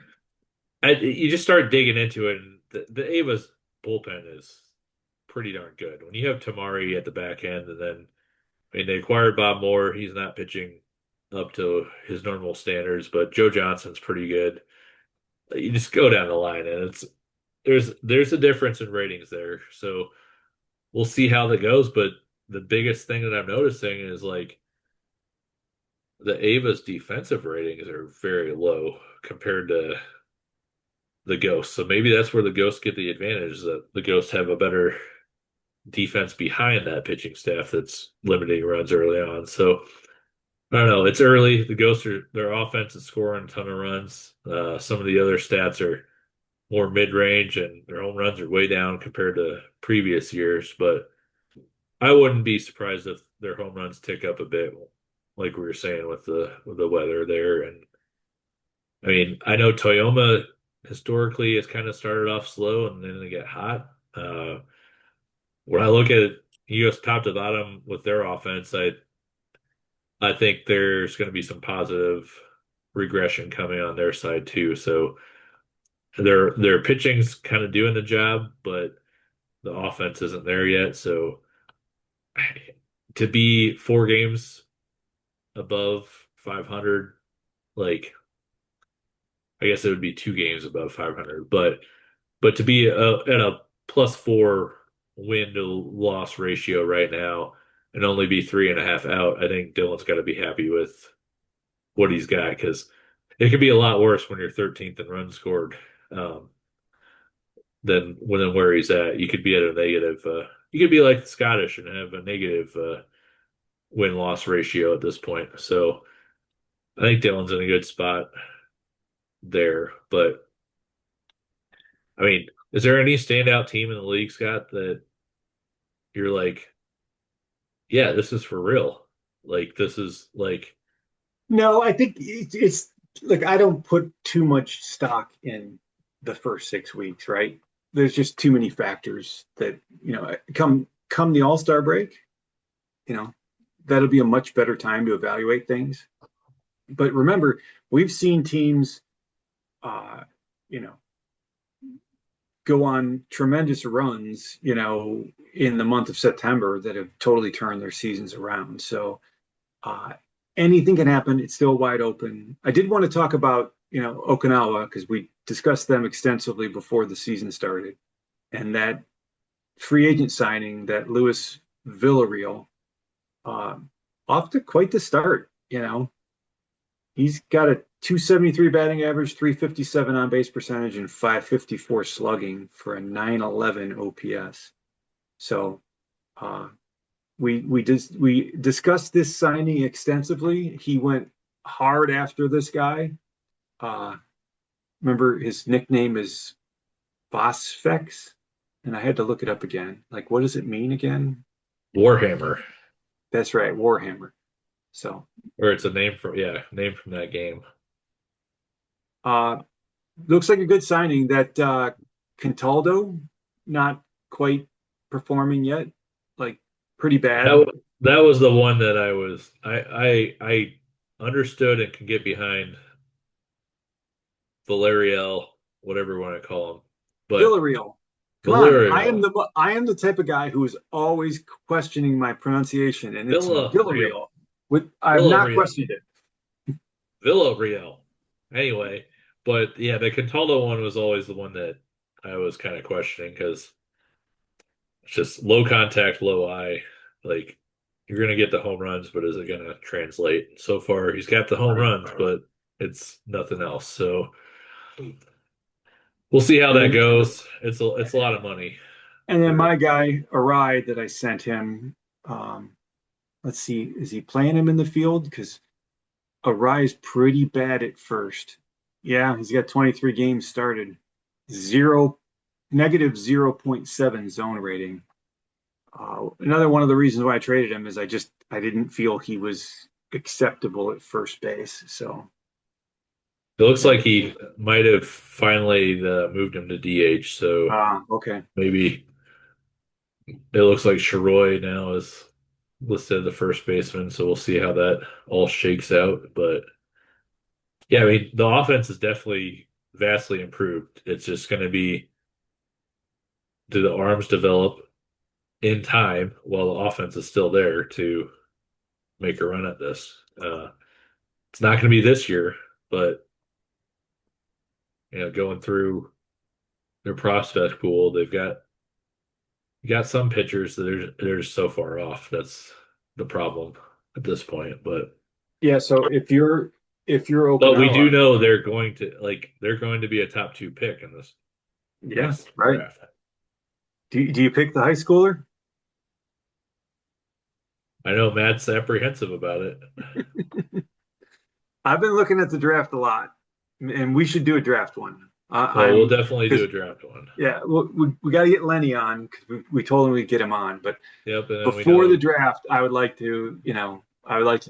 you just start digging into it, and the Ava's bullpen is pretty darn good. When you have Tamari at the back end, and then I mean they acquired Bob Moore. He's not pitching up to his normal standards, but Joe Johnson's pretty good. You just go down the line, and there's a difference in ratings there. So we'll see how that goes. But the biggest thing that I'm noticing is like the Ava's defensive ratings are very low compared to the Ghosts. So maybe that's where the Ghosts get the advantage, is that the Ghosts have a better defense behind that pitching staff that's limiting runs early on. So I don't know. It's early. The Ghosts are their offense is scoring a ton of runs. Some of the other stats are more mid-range, and their home runs are way down compared to previous years. But I wouldn't be surprised if their home runs tick up a bit, like we were saying with the weather there. And I mean, I know Toyoma historically has kind of started off slow and then they get hot. When I look at US top to bottom with their offense, I think there's going to be some positive regression coming on their side too. So their pitching's kind of doing the job, but the offense isn't there yet. So to be 4 games above 500, like I guess it would be 2 games above 500, but to be at a +4 win to loss ratio right now and only be 3.5 out, I think Dylan's got to be happy with what he's got, because it could be a lot worse when you're 13th in runs scored, um, than where he's at. You could be at a negative. You could be like the Scottish and have a negative win loss ratio at this point. So I think Dylan's in a good spot there. But I mean, is there any standout team in the league, Scott, that you're like, yeah, this is for real? Like this is like No, I think it's like I don't put too much stock in the first 6 weeks, right? There's just too many factors that, come the All-Star break, you know, that'll be a much better time to evaluate things. But remember, we've seen teams, uh, you know, go on tremendous runs, in the month of September that have totally turned their seasons around. So uh, anything can happen. It's still wide open. I did want to talk about, Okinawa, because we discussed them extensively before the season started, and that free agent signing, that Luis Villarreal, uh, off to quite the start. He's got a 273 batting average, 357 on base percentage, and 554 slugging for a 911 OPS. So uh, we discussed this signing extensively. He went hard after this guy. Uh, Remember, his nickname is Bosfex, and I had to look it up again. Like, what does it mean again? Warhammer, That's right, Warhammer. So, or it's a name from that game. uh, looks like a good signing. That Contaldo, not quite performing yet, like pretty bad. That was the one that I understood and can get behind Valeriel, whatever you want to call him. But Villarreal. Come on, Valerial, I am the type of guy who is always questioning my pronunciation, and it's Villarreal, Villarreal. I have not Villarreal, questioned it. Villarreal. Anyway, but yeah, the Cataldo one was always the one that I was kind of questioning, because it's just low contact, low eye. Like you're gonna get the home runs, but is it gonna translate? So far, he's got the home runs, but it's nothing else. So we'll see how And that then, goes. It's a lot of money and then for my guy, Arai, that I sent him. Um, let's see, is he playing him in the field? Because Arai is pretty bad at first. Yeah, he's got 23 games started, zero negative 0.7 zone rating. Another one of the reasons why I traded him is I didn't feel he was acceptable at first base. So it looks like he might have finally moved him to DH. So okay. maybe it looks like Sharoy now is listed as the first baseman. So we'll see how that all shakes out. But Yeah, I mean, the offense is definitely vastly improved. It's just going to be, do the arms develop in time while the offense is still there to make a run at this? It's not going to be this year, but going through their prospect pool, they've got some pitchers that they're just so far off. That's the problem at this point. Yeah, so if you're But we do Okinawa, know they're going to be a top two pick in this yeah, next right. draft. Do you pick the high schooler? I know Matt's apprehensive about it. I've been looking at the draft a lot, and we should do a draft one. Well, we'll I'm definitely do because a draft one. yeah, we got to get Lenny on because we told him we'd get him on. But Yep, and then we before the know. draft, I would like to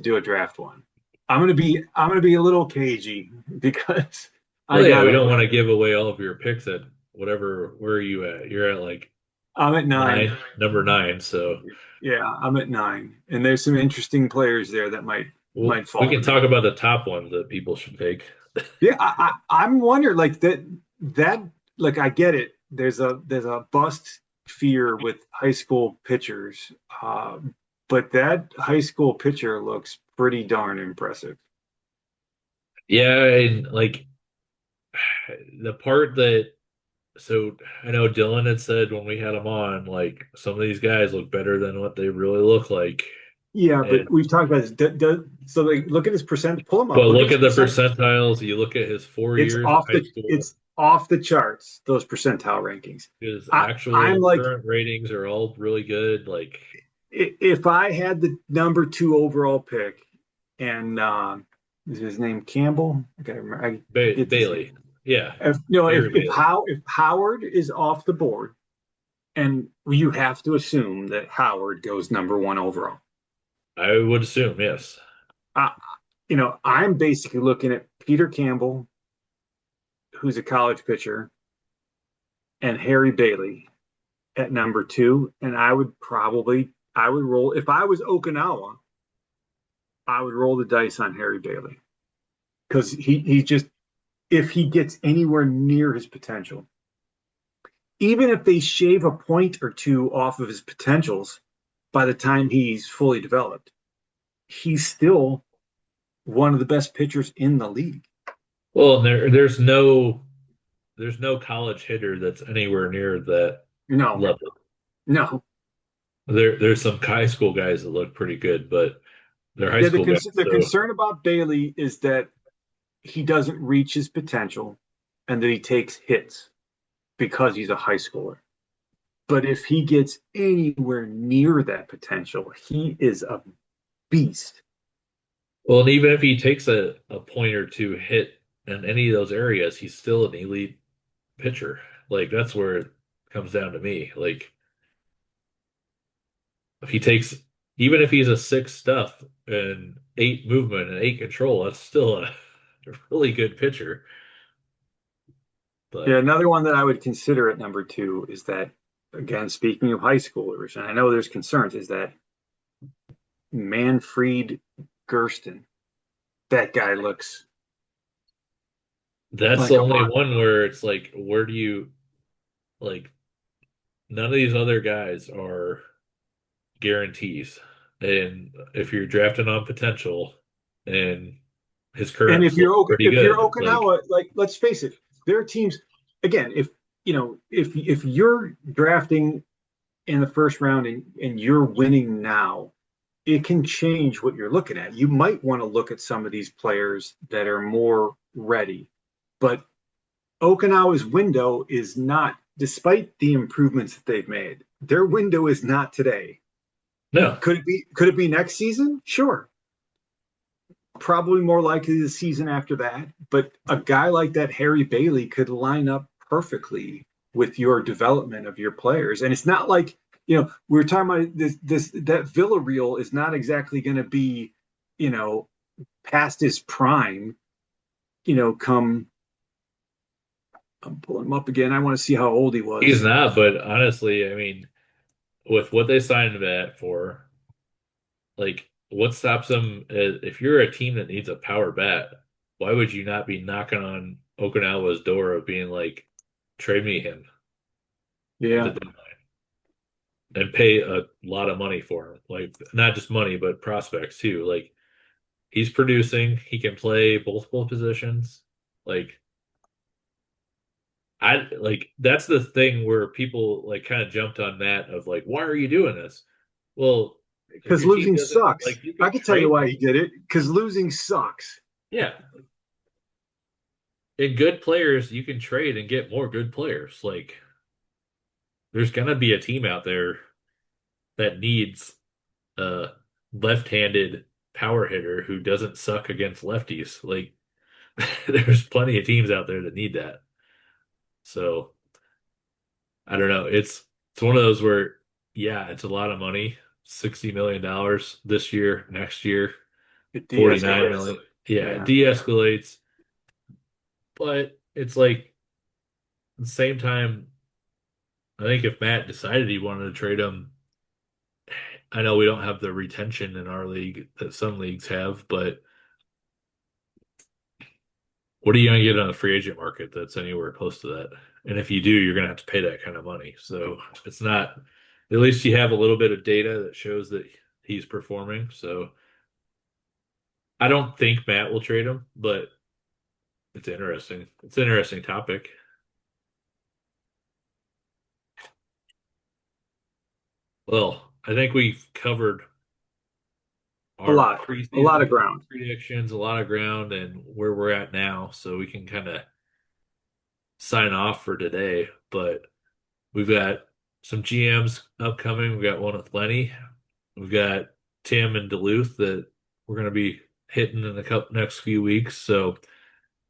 do a draft one. I'm gonna be a little cagey because I Well, yeah, we gotta. don't want to give away all of your picks at whatever. Where are you at? You're at like I'm at nine. number nine. So Yeah, I'm at nine, and there's some interesting players there that might we might we fall can to me. talk about the top ones that people should take. Yeah, I'm wondering like that like I get it. There's a bust fear with high school pitchers, but that high school pitcher looks pretty darn impressive. Yeah, and like the part that so I know Dylan had said when we had him on, like some of these guys look better than what they really look like. Yeah, but And we've talked about this. So like, look at his percent. Pull him up. but Look at look his at the percent. percentiles. You look at his 4 years of high school. It's off the charts. Those percentile rankings. His I'm actual like, current ratings are all really good. Like if I had the number two overall pick, and is his name Campbell? I gotta remember. I forget his name. Bailey, yeah, If no, if Harry if Bailey. how if Howard is off the board, and you have to assume that Howard goes number one overall. I would assume yes. Uh, I'm basically looking at Peter Campbell, who's a college pitcher, and Harry Bailey at number two, and I would roll if I was Okinawa, I would roll the dice on Harry Bailey because he just if he gets anywhere near his potential, even if they shave a point or two off of his potentials by the time he's fully developed, he's still one of the best pitchers in the league. Well, and there's no college hitter that's anywhere near that No, level. no. There's some high school guys that look pretty good, but they're high Yeah, the, school guys. con- the So concern about Bailey is that he doesn't reach his potential and that he takes hits because he's a high schooler. But if he gets anywhere near that potential, he is a beast. well, and even if he takes a point or two hit in any of those areas, he's still an elite pitcher. Like that's where it comes down to me. Like if he takes, even if he's a six stuff and eight movement and eight control, that's still a really good pitcher. Yeah, But another one that I would consider at number two is that, again, speaking of high schoolers, and I know there's concerns, is that Manfred Gersten. That guy looks that's like the a only monster. one where it's like, where do you like? None of these other guys are guarantees. And if you're drafting on potential and his And currents look pretty if you're good, like Okinawa, like let's face it, there are teams. Again, if you're drafting in the first round and you're winning now, it can change what you're looking at. You might want to look at some of these players that are more ready, but Okinawa's window is not, despite the improvements that they've made, their window is not today. no. Could it be next season? Sure. Probably more likely the season after that. But a guy like that, Harry Bailey, could line up perfectly with your development of your players. And it's not like, we were talking about this that Villarreal is not exactly going to be, you know, past his prime, come I'm pulling him up again. I want to see how old he He's was. not, but honestly, I mean, with what they signed him at for, like, what stops him if you're a team that needs a power bat? why would you not be knocking on Okinawa's door of being like, trade me him at the Yeah, deadline and pay a lot of money for him? Like, not just money, but prospects too. Like, he's producing, he can play multiple positions. Like, I like that's the thing where people like kind of jumped on that of like, why are you doing this? Well, if because your team losing doesn't sucks. like, you I can can tell you trade. why he did it. Because losing sucks. Yeah, and good players you can trade and get more good players. Like, there's gonna be a team out there that needs a left-handed power hitter who doesn't suck against lefties. Like, there's plenty of teams out there that need that. So I don't know. It's one of those where, yeah, it's a lot of money. $60 million this year, next year, It 49 de-escalates. million. Yeah, it Yeah. de-escalates. But it's like at the same time, I think if Matt decided he wanted to trade him, I know we don't have the retention in our league that some leagues have, but what are you going to get on the free agent market that's anywhere close to that? And if you do, you're going to have to pay that kind of money. So it's not, at least you have a little bit of data that shows that he's performing. So I don't think Matt will trade him, but it's interesting. It's an interesting topic. Well, I think we've covered A our lot. A lot of preseason ground. predictions, a lot of ground, and where we're at now. So we can kind of sign off for today. But we've got some GMs upcoming. We've got one with Lenny. We've got Tim and Duluth that we're going to be hitting in the next few weeks. So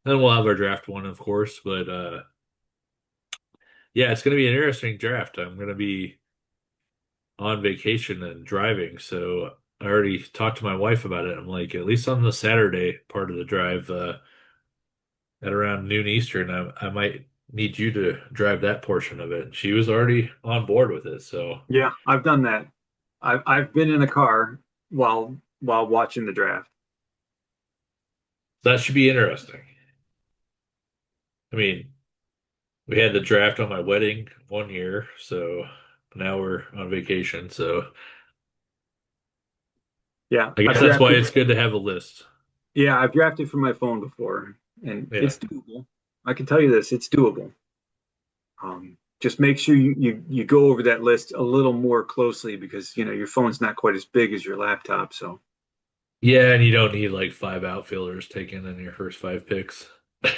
then we'll have our draft one, of course. But yeah, it's going to be an interesting draft. I'm going to be on vacation and driving. So I already talked to my wife about it. I'm like, at least on the Saturday part of the drive, at around noon Eastern, I might need you to drive that portion of it. And she was already on board with it. So Yeah, I've done that. I've been in a car while watching the draft. that should be interesting. I mean, we had the draft on my wedding one year, so now we're on vacation. So Yeah, I I've guess that's why drafted. it's good to have a list. Yeah, I've drafted from my phone before, and Yeah. it's doable. I can tell you this, it's doable. Just make sure you go over that list a little more closely because your phone's not quite as big as your laptop. So Yeah, and you don't need like five outfielders taken in your first five picks. All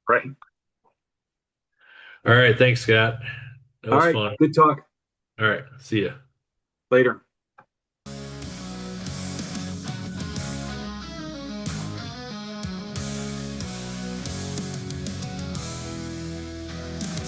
right. right, thanks, Scott. That All was right. fun. Good talk. All right, see ya. Later.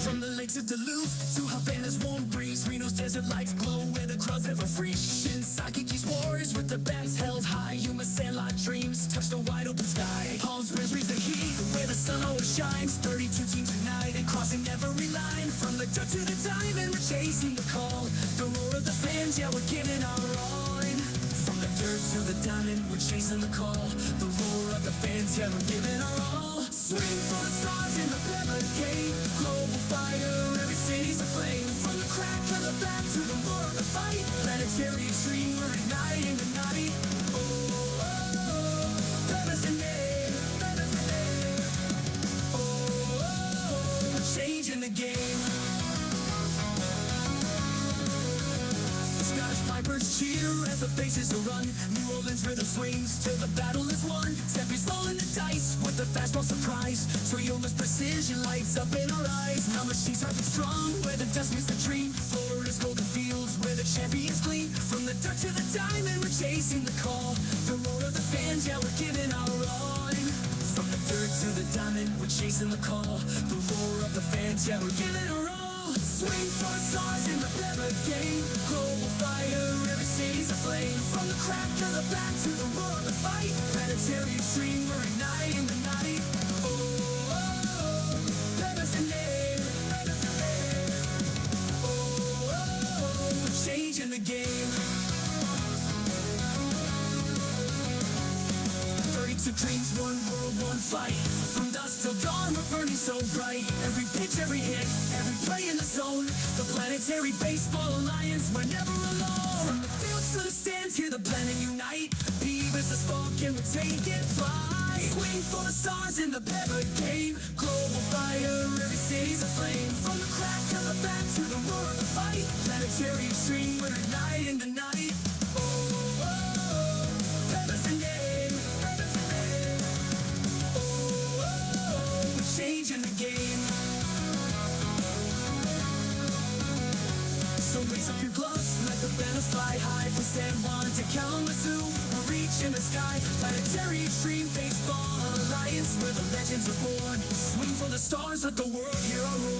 From the lakes of Duluth to Havana's warm breeze, Reno's desert lights glow where the crowds ever free. Shinsaki's wars with the bats held high. Yuma Sandlot dreams touch the wide open sky. Palm Springs breathes the heat where the sun always shines. 32 teams united, crossing every line. From the dirt to the diamond, we're chasing the call. The roar of the fans, yeah, we're giving our all in. From the dirt to the diamond, we're chasing the call. The roar of the fans, yeah, we're giving our all. Swing for the stars in the PEBA gate. Global fire, every city's aflame. From the crack of the bat to the roar of the fight. Planetary extreme, we're igniting the night. Oh, oh, oh, PEBA's the name, PEBA's the name. Oh, oh, oh, we're changing the game. Scottish pipers cheer as the bases are run. New Orleans rhythm swings till the battle is won. Steffi's rolling the dice with the fastball surprise. Toyoma's precision lights up in our eyes. Now machines are strong where the dust meets the tree. Florida's golden fields where the champions gleam. From the dirt to the diamond, we're chasing the call. The roar of the fans, yeah, we're giving our all in. From the dirt to the diamond, we're chasing the call. The roar of the fans, yeah, we're giving our all. Swing for stars in the PEBA game. Global fire, every city's aflame. From the crack of the bat to the roar of the fight. Planetary extreme, we're igniting the night. Oh, oh, oh, PEBA's the name, PEBA's the name. Oh, oh, oh, we're changing the game. 32 of dreams, one world, one fight. From dusk till dawn, we're burning so bright. Every pitch, every hit, every play in the zone. The Planetary Baseball Alliance, we're never alone. From the fields to the stands, hear the planet unite. PEBA's the spark and we're taking flight. Swing for the stars in the PEBA game. Global fire, every city's aflame. From the crack of the bat to the roar of the fight. Planetary extreme, we're igniting the night. Oh, oh, oh, PEBA's the name. PEBA's the name. Oh, oh, oh, we're changing the game. So raise up your gloves, let the banners fly high. From San Juan to Kalamazoo, we're reaching the sky. Planetary Extreme Baseball Alliance, where the legends are born. Swing for the stars, let the world hear our roar.